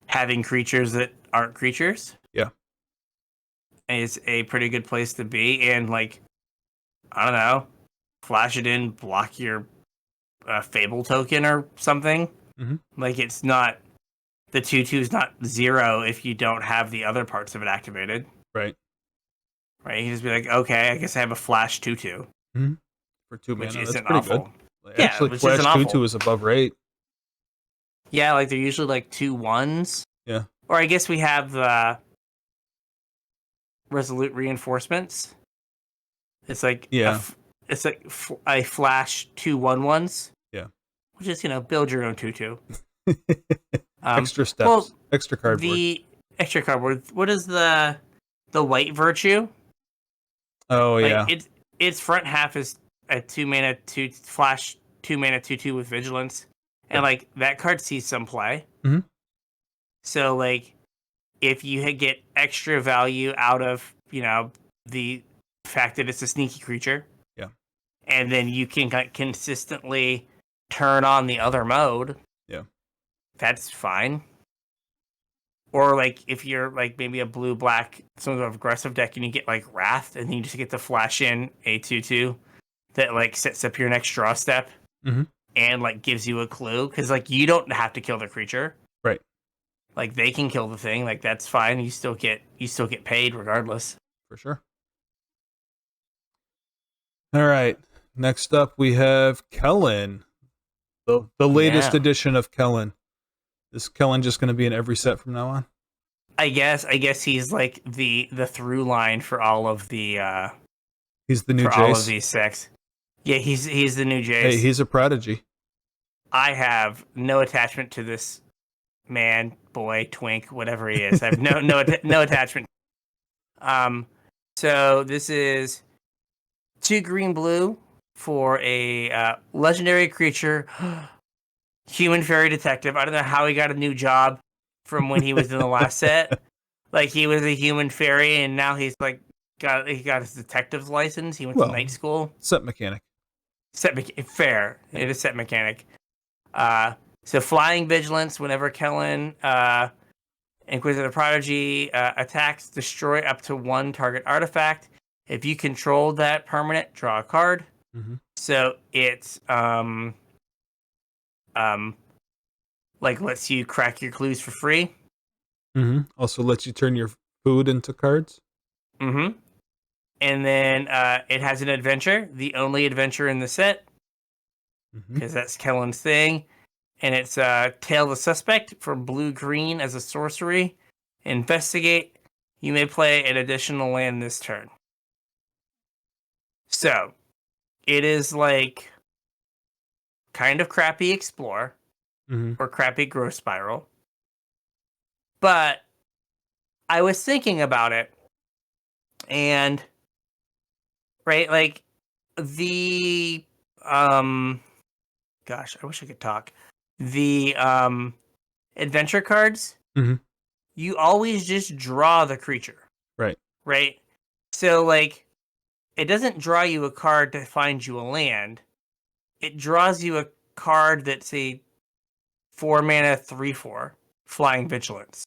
having creatures that aren't creatures. Yeah. Is a pretty good place to be. And like, I don't know, flash it in, block your Fable token or something. Mm-hmm. Like it's not, the 2/2 is not 0 if you don't have the other parts of it activated. Right. Right. You just be like, okay, I guess I have a flash 2/2. Mm-hmm. For 2 Which mana, isn't that's pretty awful. good. Yeah, Actually, which Flash isn't awful. 2/2 is above rate. Yeah, like they're usually like 2/1s. Yeah. Or I guess we have the Resolute Reinforcements. It's like it's like a flash 2/1/1s. Yeah. Which is, build your own 2/2. Extra steps. Well, extra cardboard. The extra cardboard. What is the white virtue? Oh yeah. Its front half is a 2 mana 2 flash 2 mana 2/2 with vigilance, and like that card sees some play. Mm-hmm. So like, if you get extra value out of the fact that it's a sneaky creature, yeah, and then you can consistently turn on the other mode, yeah, that's fine. Or like if you're like maybe a blue-black some sort of aggressive deck and you get like Wrath and then you just get to flash in a 2/2 that like sets up your next draw step and like gives you a clue, because like you don't have to kill the creature, right? Like they can kill the thing, like that's fine. You still get paid regardless. For sure. All right. Next up we have Kellen, the latest edition of Kellen. Is Kellen just going to be in every set from now on? I guess he's like the through line for all of the he's the new Jace. All of these six. Yeah, he's the new Jace. Hey, he's a prodigy. I have no attachment to this man, boy, twink, whatever he is. I have no attachment. So this is 2 green blue for a legendary creature. Human fairy detective. I don't know how he got a new job from when he was in the last set. Like he was a human fairy, and now he's like got his detective's license. He went to night school. Set mechanic. Fair. It is set mechanic. So flying vigilance. Whenever Kellen, Inquisitor Prodigy attacks, destroy up to 1 target artifact. If you control that permanent, draw a card. Mm-hmm. So it's like lets you crack your clues for free. Mm-hmm. Also lets you turn your food into cards. Mm-hmm. And then it has an adventure, the only adventure in the set, because that's Kellen's thing. And it's Tail the Suspect for blue-green as a sorcery. Investigate. You may play an additional land this turn. So, it is like kind of crappy Explore or crappy Growth Spiral. But I was thinking about it, and right, like the gosh, I wish I could talk. The adventure cards, you always just draw the creature. Right? So like it doesn't draw you a card to find you a land. It draws you a card that's a 4 mana 3/4 flying vigilance.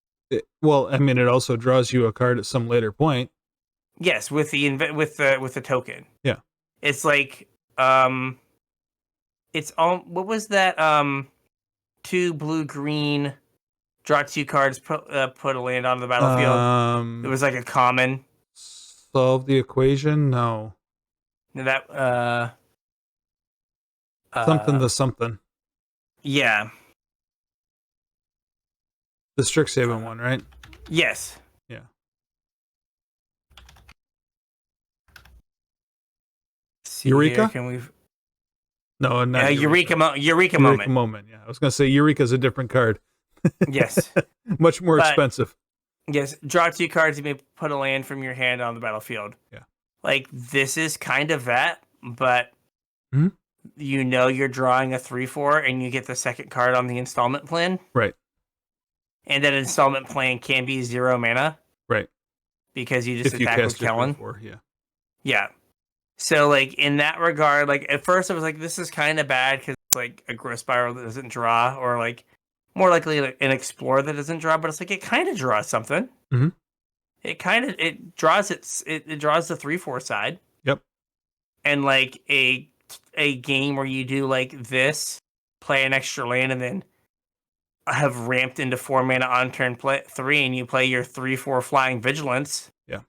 Well, I mean, it also draws you a card at some later point. Yes, with the token. Yeah, it's like it's what was that 2 blue green, draw 2 cards, put a land on the battlefield. It was like a common. Solve the equation? No. That something to something. Yeah. The Strixhaven one, right? Yes. Yeah. Eureka? Can we? No, not Eureka moment. Eureka moment. Yeah, I was gonna say Eureka's a different card. Yes. Much more expensive. Yes. Draw 2 cards. You may put a land from your hand on the battlefield. Yeah. Like this is kind of that, but you're drawing a 3/4 and you get the second card on the installment plan. Right. And that installment plan can be 0 mana. Right. Because you just if you attack with cast your Kellen. 3/4, yeah. Yeah. So, like, in that regard, like, at first I was like, this is kind of bad because it's, like, a growth spiral that doesn't draw, or, like, more likely like, an explorer that doesn't draw, but it's like, it kind of draws something. Mm-hmm. It draws it draws the 3/4 side. Yep. And, like, a game where you do, like, this, play an extra land, and then have ramped into 4 mana on turn 3, and you play your 3/4 flying vigilance. Yeah.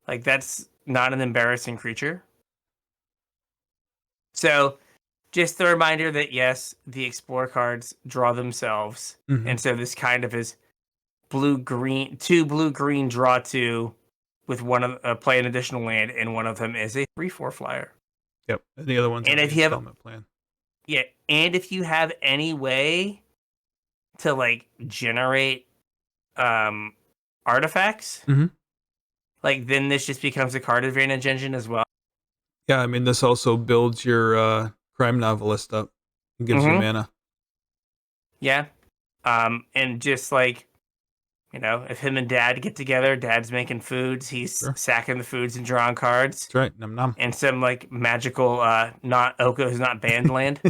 Like, that's not an embarrassing creature. So, just a reminder that yes, the Explorer cards draw themselves. Mm-hmm. And so this kind of is blue-green, 2 blue-green draw 2 with one of play an additional land, and one of them is a 3/4 flyer. Yep. And the other one's and on if the you have installment plan. Yeah, and if you have any way to like generate artifacts, mm-hmm. like then this just becomes a card advantage engine as well. Yeah, I mean this also builds your crime novelist up and gives you mana. Yeah. And just like, you know, if him and Dad get together, Dad's making foods, he's sacking the foods and drawing cards. That's right. Num num. And some like magical not Oko's not banned land.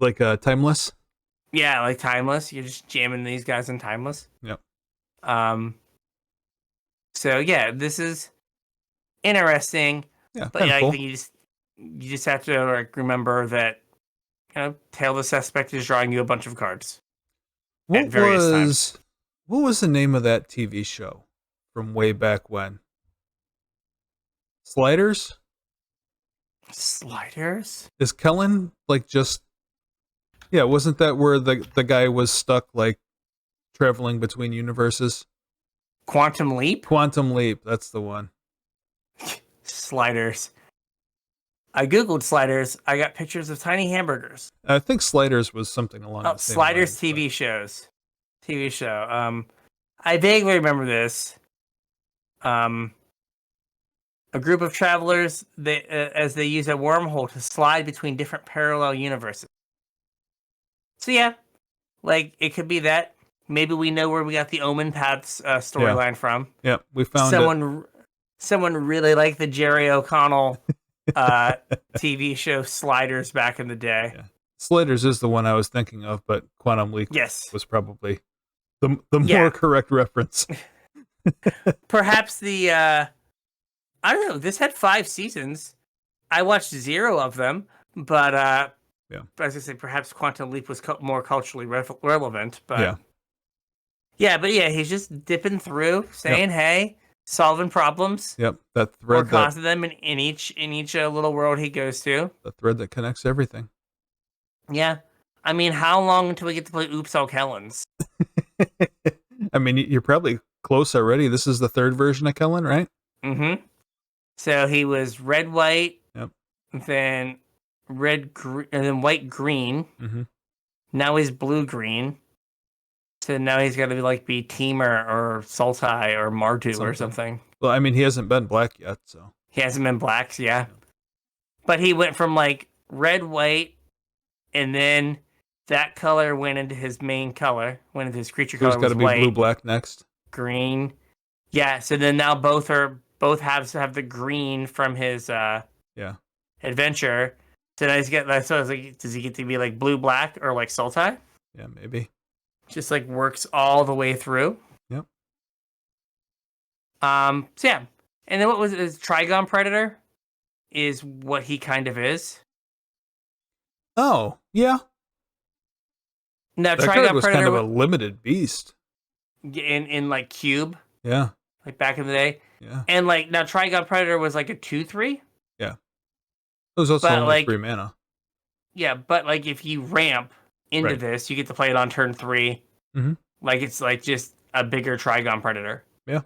Like Timeless? Yeah, like Timeless. You're just jamming these guys in Timeless. Yep. So yeah, this is interesting. Yeah, but yeah, cool. I think you just have to like remember that, you know, Tail the Suspect is drawing you a bunch of cards. What was the name of that TV show from way back when? Sliders? Sliders? Is Kellen like just... Yeah, wasn't that where the guy was stuck like traveling between universes? Quantum Leap? Quantum Leap, that's the one. Sliders. I googled Sliders. I got pictures of tiny hamburgers. I think Sliders was something along the same Sliders lines, TV shows. TV show. I vaguely remember this. A group of travelers, as they use a wormhole to slide between different parallel universes. So yeah, like it could be that. Maybe we know where we got the Omen Paths storyline from. Yeah, we found Someone really liked the Jerry O'Connell TV show Sliders back in the day. Yeah. Sliders is the one I was thinking of, but Quantum Leap was probably the more correct reference. Perhaps the I don't know. This had 5 seasons. I watched 0 of them, but as I say, perhaps Quantum Leap was more culturally relevant. But he's just dipping through, saying hey, solving problems. Yep, that thread or causing them in each little world he goes to. The thread that connects everything. Yeah, I mean, how long until we get to play Oops All Kellens? I mean, you're probably close already. This is the 3rd version of Kellen, right? Mm-hmm. So he was red, white. Yep. Then red, and then white, green. Mm-hmm. Now he's blue, green. So now he's got to be Teamer or Sultai or Mardu or something. Well, I mean, he hasn't been black yet, so. He hasn't been black, yeah. But he went from red, white, and then that color went into his main color. Went into his creature color. It's got to be white, blue, black next. Green. Yeah. So then now both have the green from his adventure. So now he's got. So I was like, does he get to be blue, black, or Sultai? Yeah, maybe. Just works all the way through. Yep. So yeah, and then what was it? Trigon Predator is what he kind of is. Oh yeah. Now that Trigon card was Predator kind of a limited beast. In Cube. Yeah. Back in the day. Yeah. And now Trigon Predator was a 2/3. Yeah. It was also only 3 mana. Yeah, but if you ramp into this, you get to play it on turn 3. Mm-hmm. It's just a bigger Trigon Predator. Yeah.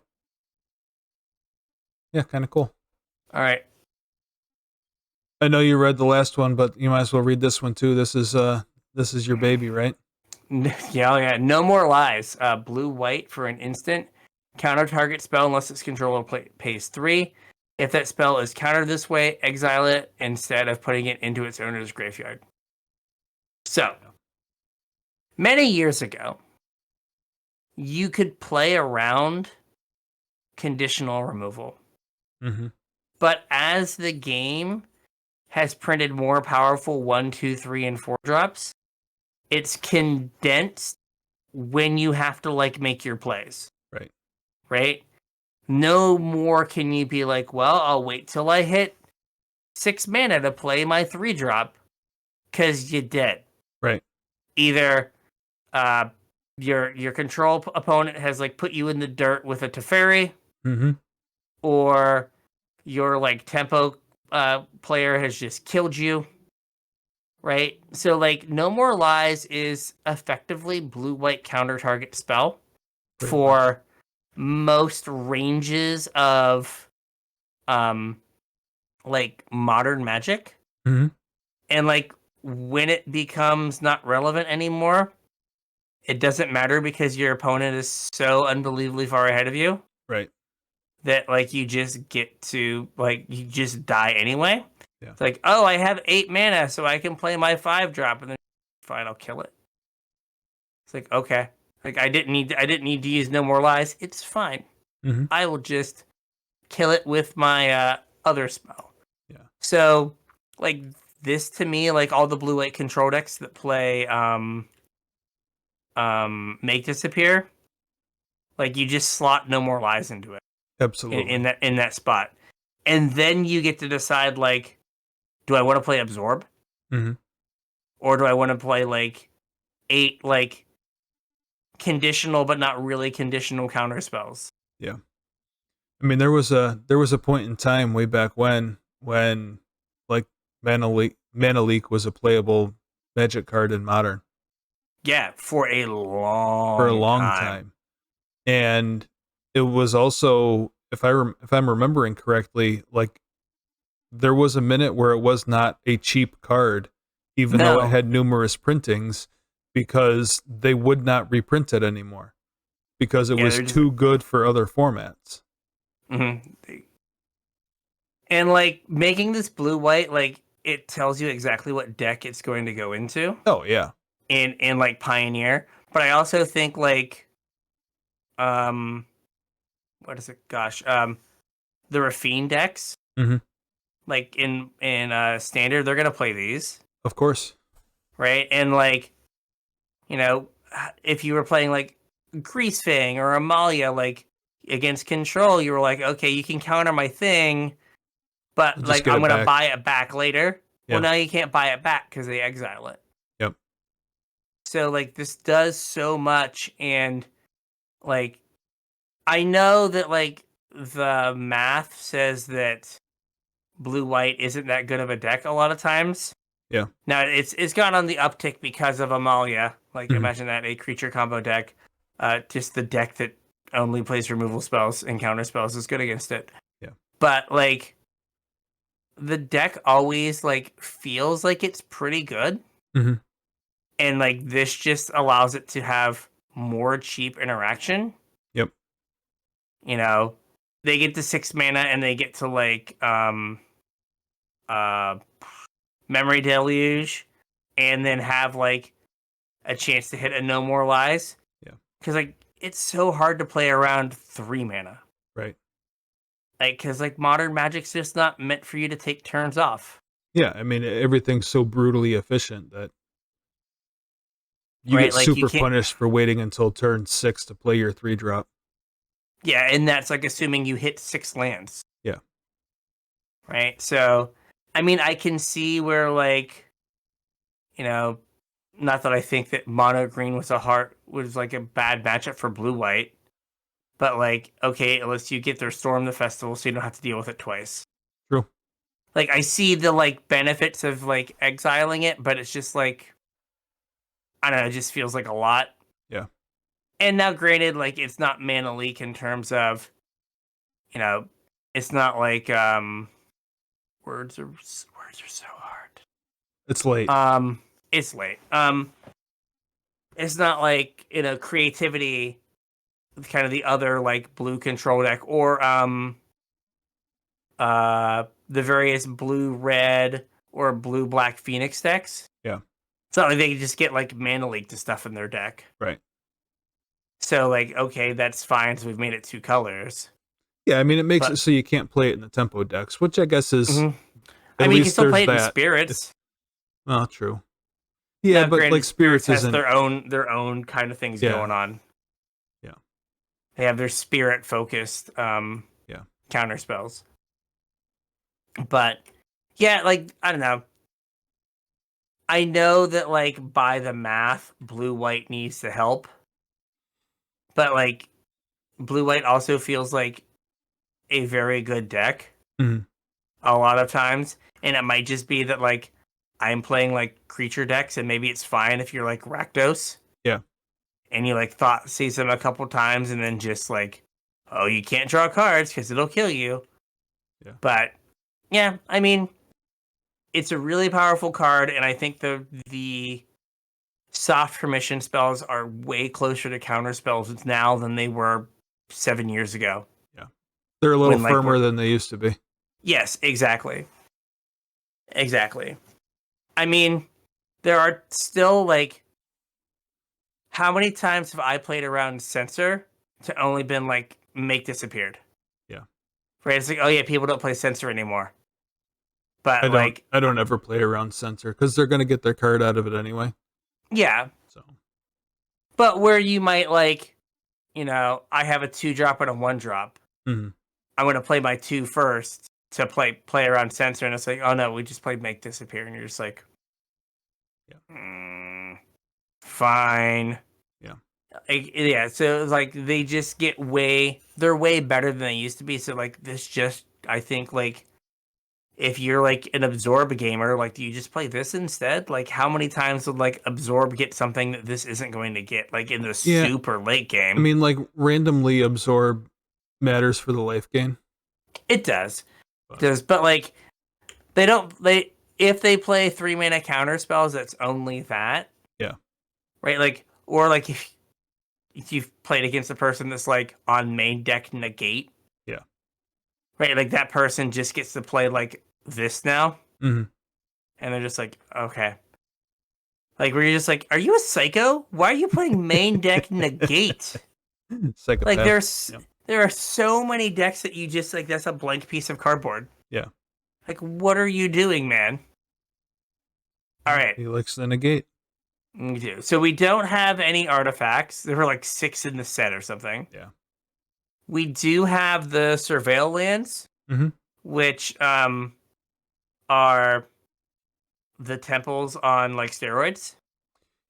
Yeah, kind of cool. All right. I know you read the last one, but you might as well read this one too. This is your baby, right? Yeah. No More Lies. Blue white for an instant. Counter target spell unless its controller pays 3. If that spell is countered this way, exile it instead of putting it into its owner's graveyard. So, many years ago, you could play around conditional removal. Mm-hmm. But as the game has printed more powerful 1, 2, 3, and 4 drops, it's condensed when you have to like make your plays. Right. Right? No more can you be like, well, I'll wait till I hit 6 mana to play my 3 drop, because you did. Right. Either your control opponent has like put you in the dirt with a Teferi, Mm-hmm. or your like tempo player has just killed you. Right? So like No More Lies is effectively blue-white counter target spell Pretty for most ranges of like modern Magic. Mm-hmm. And like when it becomes not relevant anymore, it doesn't matter because your opponent is so unbelievably far ahead of you Right. that like you just get to like you just die anyway. Yeah. It's like, oh, I have 8 mana, so I can play my 5 drop, and then fine, I'll kill it. It's like, okay, like I didn't need to use No More Lies. It's fine. Mm-hmm. I will just kill it with my other spell. Yeah. So like this to me, like all the blue-white control decks that play Make Disappear, like you just slot No More Lies into it. Absolutely. In that spot. And then you get to decide like, do I want to play Absorb? Mm-hmm. Or do I want to play like 8 like conditional but not really conditional counter spells? Yeah. I mean, there was a point in time way back when like Mana Leak was a playable Magic card in Modern Yeah, for a for a long time. time. And it was also, if I'm remembering correctly, like there was a minute where it was not a cheap card, even though it No. had numerous printings, because they would not reprint it anymore because it Yeah, was they're just- too good for other formats. Mhm. And like making this blue-white, like it tells you exactly what deck it's going to go into Oh yeah, in like Pioneer. But I also think like what is it? Gosh, the Raffine decks, mm-hmm. like in Standard, they're gonna play these, Of course. right? And like, you know, if you were playing like Greasefang or Amalia, like against Control, you were like, okay, you can counter my thing, but Just like get I'm it gonna back. buy it back later. Yeah. Well, now you can't buy it back because they exile it. Yep. So like this does so much, and like I know that like the math says that blue white isn't that good of a deck a lot of times. Yeah. Now it's gone on the uptick because of Amalia. Like Mhm. imagine that, a creature combo deck, just the deck that only plays removal spells and counter spells is good against it. Yeah. But like the deck always like feels like it's pretty good. Mm-hmm. And like this just allows it to have more cheap interaction. Yep. You know, they get to 6 mana and they get to like Memory Deluge, and then have like a chance to hit a No More Lies. Yeah. Because like it's so hard to play around 3 mana. Right. Like because like Modern Magic's just not meant for you to take turns off. Yeah, I mean everything's so brutally efficient that you Right, get like, you super can't- punished for waiting until turn 6 to play your 3-drop. Yeah, and that's like assuming you hit 6 lands. Yeah. Right. So, I mean, I can see where like, you know, not that I think that mono green was like a bad matchup for blue white, but like, okay, it lets you get their Storm the Festival, so you don't have to deal with it twice. True. Like, I see the like benefits of like exiling it, but it's just like, I don't know, it just feels like a lot. Yeah. And now, granted, like it's not mana leak in terms of, you know, it's not like words are so hard. It's late. It's late. It's not like, you know, creativity, kind of the other like blue control deck, or the various blue red or blue black Phoenix decks. Yeah. It's not like they can just get like mana leak to stuff in their deck. Right. So like, okay, that's fine. So we've made it 2 colors. Yeah, I mean, it makes But- it so you can't play it in the tempo decks, which I guess is. Mhm. At I mean, you can least still there's play it in that. spirits. Well, true. Yeah, Now, but granted, like spirits has isn't. their own kind of things Yeah. going on. Yeah. They have their spirit focused Yeah. counter spells. But yeah, like I don't know. I know that like by the math, blue white needs to help. But like blue white also feels like a very good deck Mhm. a lot of times. And it might just be that like I'm playing like creature decks and maybe it's fine if you're like Rakdos. Yeah. And you like sees them a couple times and then just like, oh, you can't draw cards because it'll kill you. Yeah. But yeah, I mean, it's a really powerful card, and I think the soft permission spells are way closer to counter spells now than they were 7 years ago. Yeah. They're a little When, like, firmer we're- than they used to be. Yes, exactly. Exactly. I mean, there are still like, how many times have I played around Censor to only been like make disappeared? Yeah. Right. It's like, oh yeah, people don't play Censor anymore. But I don't ever play around Censor because they're gonna get their card out of it anyway. yeah. So. But where you might like, I have a 2-drop and a 1-drop. Mhm. I'm gonna play my 2 first to play around Censor, and it's like, oh no, we just played Make Disappear, and you're just like, fine. Yeah. Yeah, so it's like they just they're way better than they used to be. So like this just, I think like if you're like an Absorb gamer, like do you just play this instead? Like how many times would like Absorb get something that this isn't going to get, like in the super late game? I mean, like randomly Absorb matters for the life gain. It does. It does, but like if they play 3 mana counter spells, that's only that. Yeah. Right? Like, or like if you've played against a person that's like on main deck negate. Yeah. Right? Like that person just gets to play like this now. Mm-hmm. And they're just like, okay. Like where you're just like, are you a psycho? Why are you playing main deck negate? Psychopath. Like there are so many decks that you just like, that's a blank piece of cardboard. Yeah. Like, what are you doing, man? All right. He likes the negate. We do. So we don't have any artifacts. There were like 6 in the set or something. Yeah. We do have the Surveil lands, which are the temples on like steroids.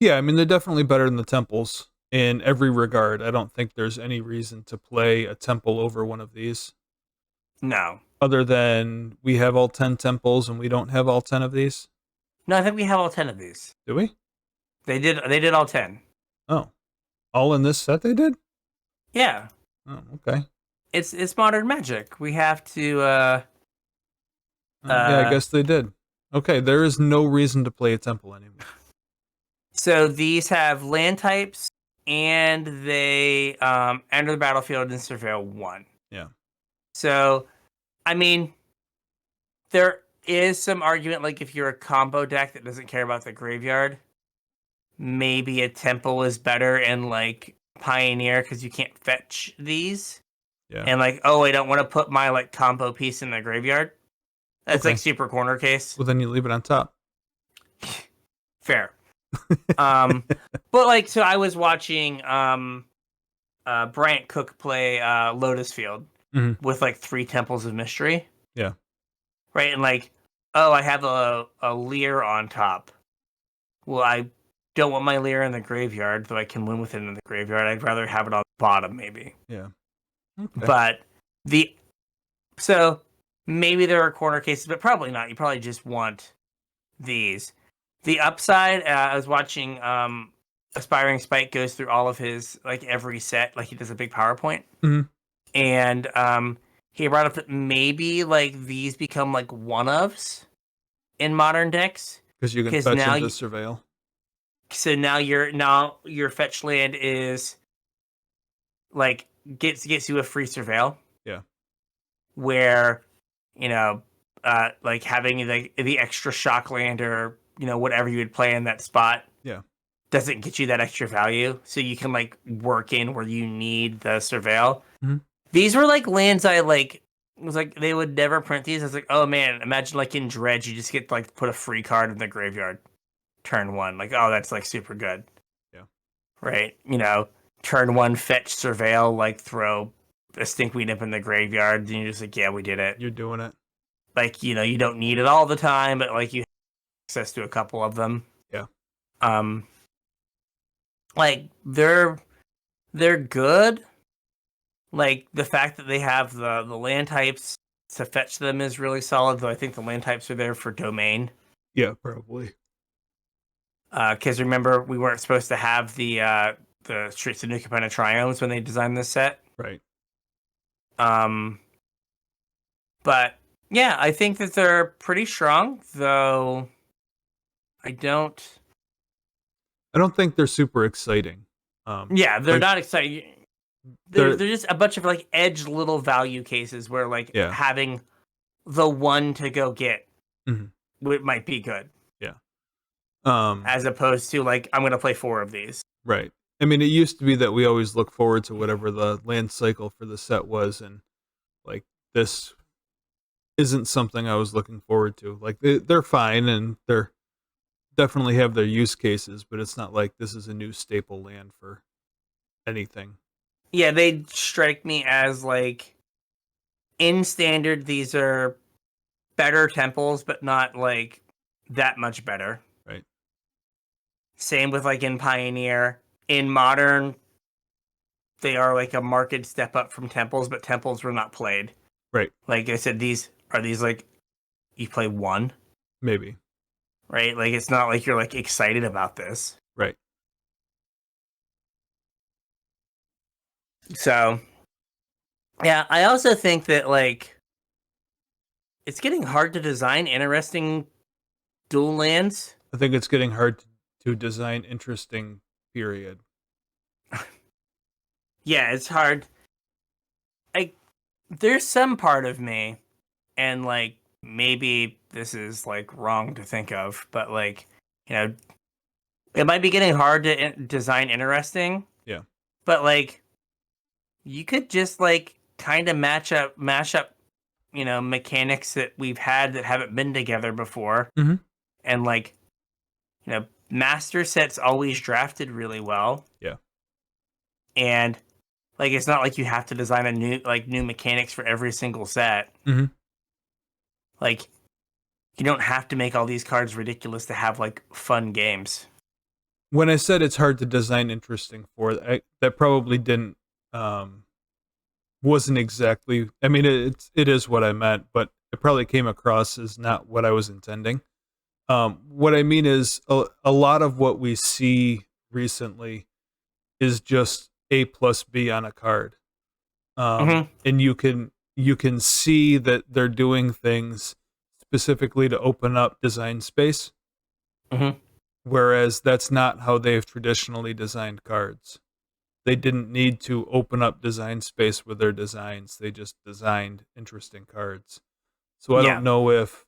Yeah, I mean, they're definitely better than the temples in every regard. I don't think there's any reason to play a temple over one of these. No. Other than we have all 10 temples and we don't have all 10 of these. No, I think we have all 10 of these. Do we? They did all 10. Oh. All in this set they did? Yeah. Oh, okay. It's modern magic. We have to yeah, I guess they did. Okay, there is no reason to play a temple anymore. So these have land types and they enter the battlefield and surveil 1. Yeah. So I mean, there is some argument, like if you're a combo deck that doesn't care about the graveyard, maybe a temple is better in like Pioneer because you can't fetch these. Yeah. And like, oh, I don't want to put my like combo piece in the graveyard. That's Okay. like super corner case. Well, then you leave it on top. Fair. But like, so I was watching Bryant Cook play Lotus Field with like 3 Temples of Mystery. Yeah. Right, and like, oh, I have a Leer on top. Well, I don't want my Leer in the graveyard, though I can win with it in the graveyard. I'd rather have it on the bottom, maybe. Yeah. Okay. But so maybe there are corner cases, but probably not. You probably just want these. The upside, I was watching Aspiring Spike goes through all of his, like every set, like he does a big PowerPoint. And he brought up that maybe like these become like one-ofs in modern decks. Because you can fetch into Surveil. So now your fetch land is like gets you a free Surveil. Yeah. Where like having the extra shock land or whatever you would play in that spot Yeah. doesn't get you that extra value, so you can like work in where you need the surveil. Mhm. These were like lands I like. It was like they would never print these. I was like, oh man, imagine like in Dredge, you just get to, like, put a free card in the graveyard, turn one. Like, oh, that's like super good. Yeah. Right. Turn one, fetch, surveil, like throw a Stinkweed Imp in the graveyard, and you're just like, yeah, we did it. You're doing it. Like, you don't need it all the time, but like you have access to a couple of them. Yeah. Like they're good. Like the fact that they have the land types to fetch them is really solid, though I think the land types are there for domain. Yeah, probably. Because remember, we weren't supposed to have the Streets of New Capenna Triomes when they designed this set. Right. But yeah, I think that they're pretty strong, though I don't think they're super exciting. Yeah, they're like, not exciting. They're just a bunch of like edge little value cases where like having the one to go get might be good. Yeah. As opposed to like, I'm going to play 4 of these. Right. I mean, it used to be that we always look forward to whatever the land cycle for the set was, and like this isn't something I was looking forward to. Like they're fine and they're definitely have their use cases, but it's not like this is a new staple land for anything. Yeah, they strike me as like in standard, these are better temples, but not like that much better. Right. Same with like in Pioneer. In Modern, they are like a marked step up from temples, but temples were not played. Right. Like I said, these like you play 1? Maybe. Right? Like it's not like you're like excited about this. Right. So, yeah, I also think that like it's getting hard to design interesting dual lands. I think it's getting hard to design interesting, period. Yeah, it's hard. There's some part of me, and like maybe this is like wrong to think of, but like, it might be getting hard to design interesting. Yeah. But like, you could just like kind of mash up, mechanics that we've had that haven't been together before. Mm-hmm. And like, master sets always drafted really well. Yeah. And like, it's not like you have to design a new mechanics for every single set. Mm-hmm. Like, you don't have to make all these cards ridiculous to have like fun games. When I said it's hard to design interesting for, that probably didn't wasn't exactly. I mean, it is what I meant, but it probably came across as not what I was intending. What I mean is a lot of what we see recently is just A plus B on a card, and you can see that they're doing things specifically to open up design space. Whereas that's not how they've traditionally designed cards. They didn't need to open up design space with their designs. They just designed interesting cards. So I don't know if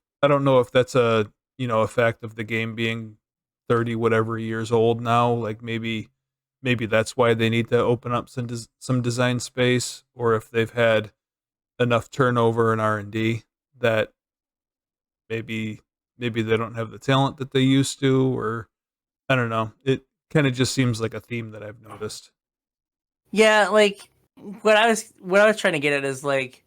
that's a effect of the game being 30 whatever years old now. Like maybe that's why they need to open up some design space, or if they've had enough turnover in R&D that maybe they don't have the talent that they used to, or I don't know. It kind of just seems like a theme that I've noticed. Yeah, like what I was trying to get at is like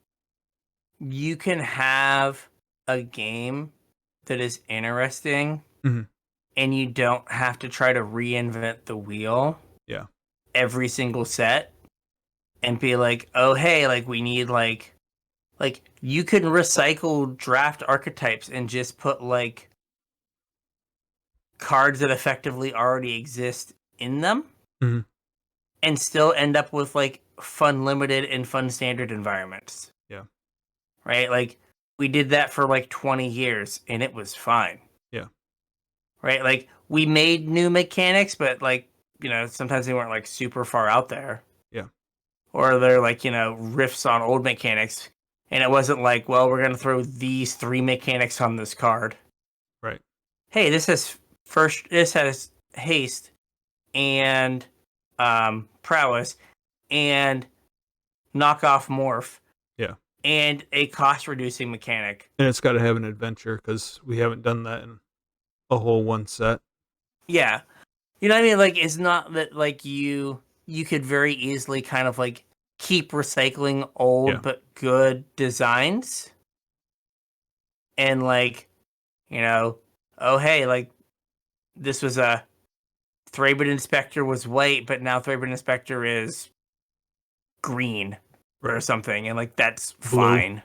you can have a game that is interesting, and you don't have to try to reinvent the wheel. Yeah. Every single set, and be like, oh hey, like we need like you can recycle draft archetypes and just put like cards that effectively already exist in them, and still end up with like fun limited and fun standard environments. Yeah. Right? Like we did that for like 20 years and it was fine. Yeah. Right? Like we made new mechanics, but like, sometimes they weren't like super far out there. Yeah. Or they're like, riffs on old mechanics. And it wasn't like, well, we're going to throw these 3 mechanics on this card. Right. Hey, this has haste and prowess and knockoff morph. Yeah. And a cost reducing mechanic. And it's got to have an adventure because we haven't done that in a whole one set. Yeah. You know what I mean? Like, it's not that like you could very easily kind of like keep recycling old but good designs. And like, you know, oh hey, like this was a Thraben Inspector was white, but now Thraben Inspector is green or something, and like that's fine.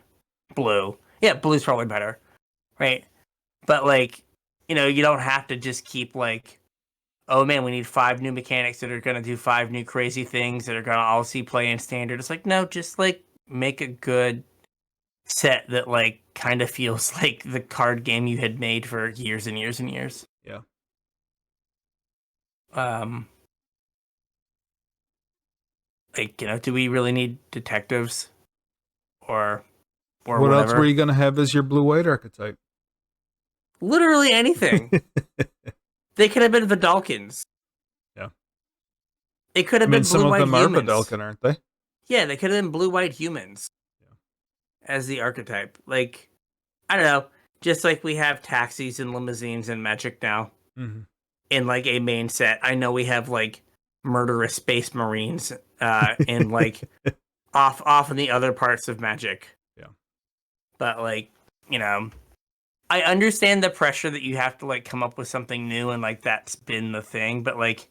Blue. Yeah, blue's probably better. Right? But like, you know, you don't have to just keep like, oh man, we need 5 new mechanics that are gonna do 5 new crazy things that are gonna all see play in standard. It's like, no, just like make a good set that like kind of feels like the card game you had made for years and years and years. Yeah. Like, you know, do we really need detectives or what whatever? else were you gonna have as your blue-white archetype? Literally anything. They could have been Vidalkins. Yeah. It could have been blue-white humans. Some of them are Vidalkin, aren't they? Yeah, they could have been blue-white humans. As the archetype. Like, I don't know. Just like we have taxis and limousines and Magic now. Mm-hmm. In like a main set. I know we have like murderous space marines in like off in the other parts of Magic. Yeah. But like, you know, I understand the pressure that you have to like come up with something new and like that's been the thing, but like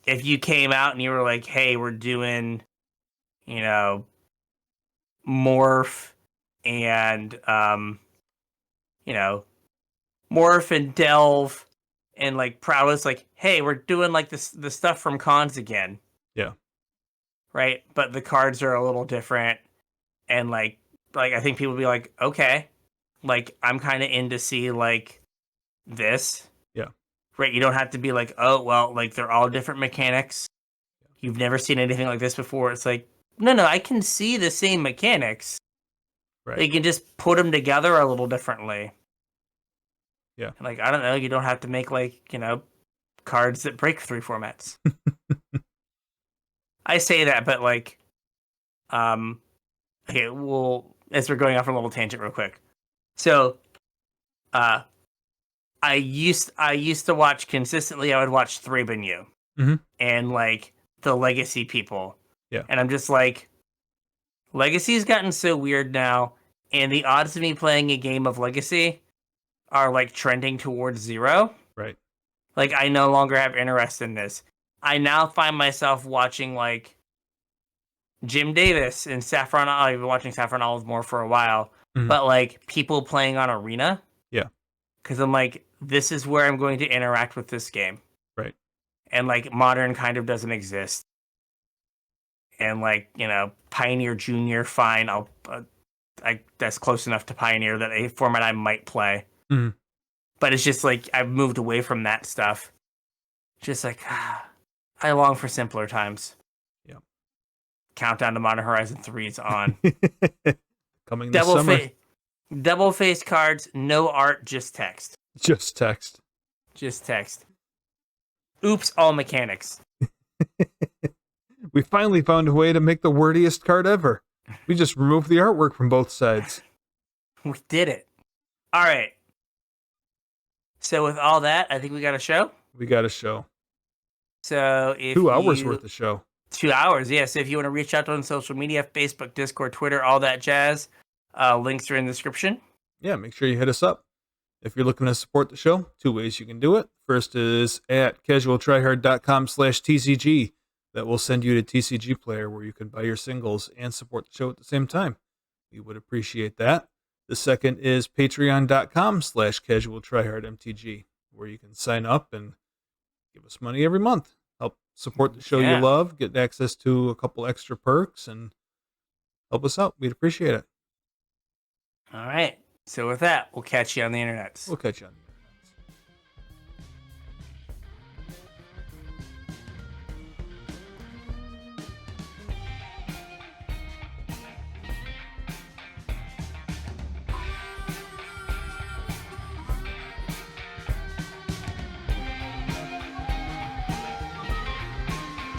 if you came out and you were like, hey, we're doing, you know, morph and you know, morph and delve and like prowess, like, hey, we're doing like the stuff from cons again. Yeah. Right? But the cards are a little different. And like I think people would be like, okay, like I'm kind of in to see like this. Yeah. Right? You don't have to be like, oh well, like they're all different mechanics. You've never seen anything like this before. It's like, no, I can see the same mechanics. Right. You can just put them together a little differently. Yeah. Like, I don't know, you don't have to make like, you know, cards that break 3 formats. I say that, but like, okay, well, as we're going off on a little tangent real quick. So, I used to watch consistently, I would watch Thraben U. Mm-hmm. And like the Legacy people. Yeah. And I'm just like, Legacy's gotten so weird now, and the odds of me playing a game of Legacy are like trending towards 0. Right. Like I no longer have interest in this. I now find myself watching like Jim Davis and Saffron. I've been watching Saffron Olive more for a while, but like people playing on Arena. Yeah. Because I'm like, this is where I'm going to interact with this game. Right. And like Modern kind of doesn't exist. And like, you know, Pioneer Junior, fine. That's close enough to Pioneer that a format I might play. Mm-hmm. But it's just like I've moved away from that stuff. Just like I long for simpler times. Yeah. Countdown to Modern Horizon 3 is on. Coming this summer. Double face cards, no art, just text. Just text. Just text. Oops, all mechanics. We finally found a way to make the wordiest card ever. We just removed the artwork from both sides. We did it. All right. So with all that, I think we got a show. We got a show. So if 2 hours worth of show. 2 hours, yes. Yeah. So if you want to reach out on social media, Facebook, Discord, Twitter, all that jazz, links are in the description. Yeah, make sure you hit us up. If you're looking to support the show, 2 ways you can do it. First is at CasualTryHard.com/TCG. That will send you to TCG Player where you can buy your singles and support the show at the same time. We would appreciate that. The second is Patreon.com/CasualTryHardMTG, where you can sign up and give us money every month. Help support the show you love, get access to a couple extra perks, and help us out. We'd appreciate it. All right. So with that, we'll catch you on the internet. We'll catch you on the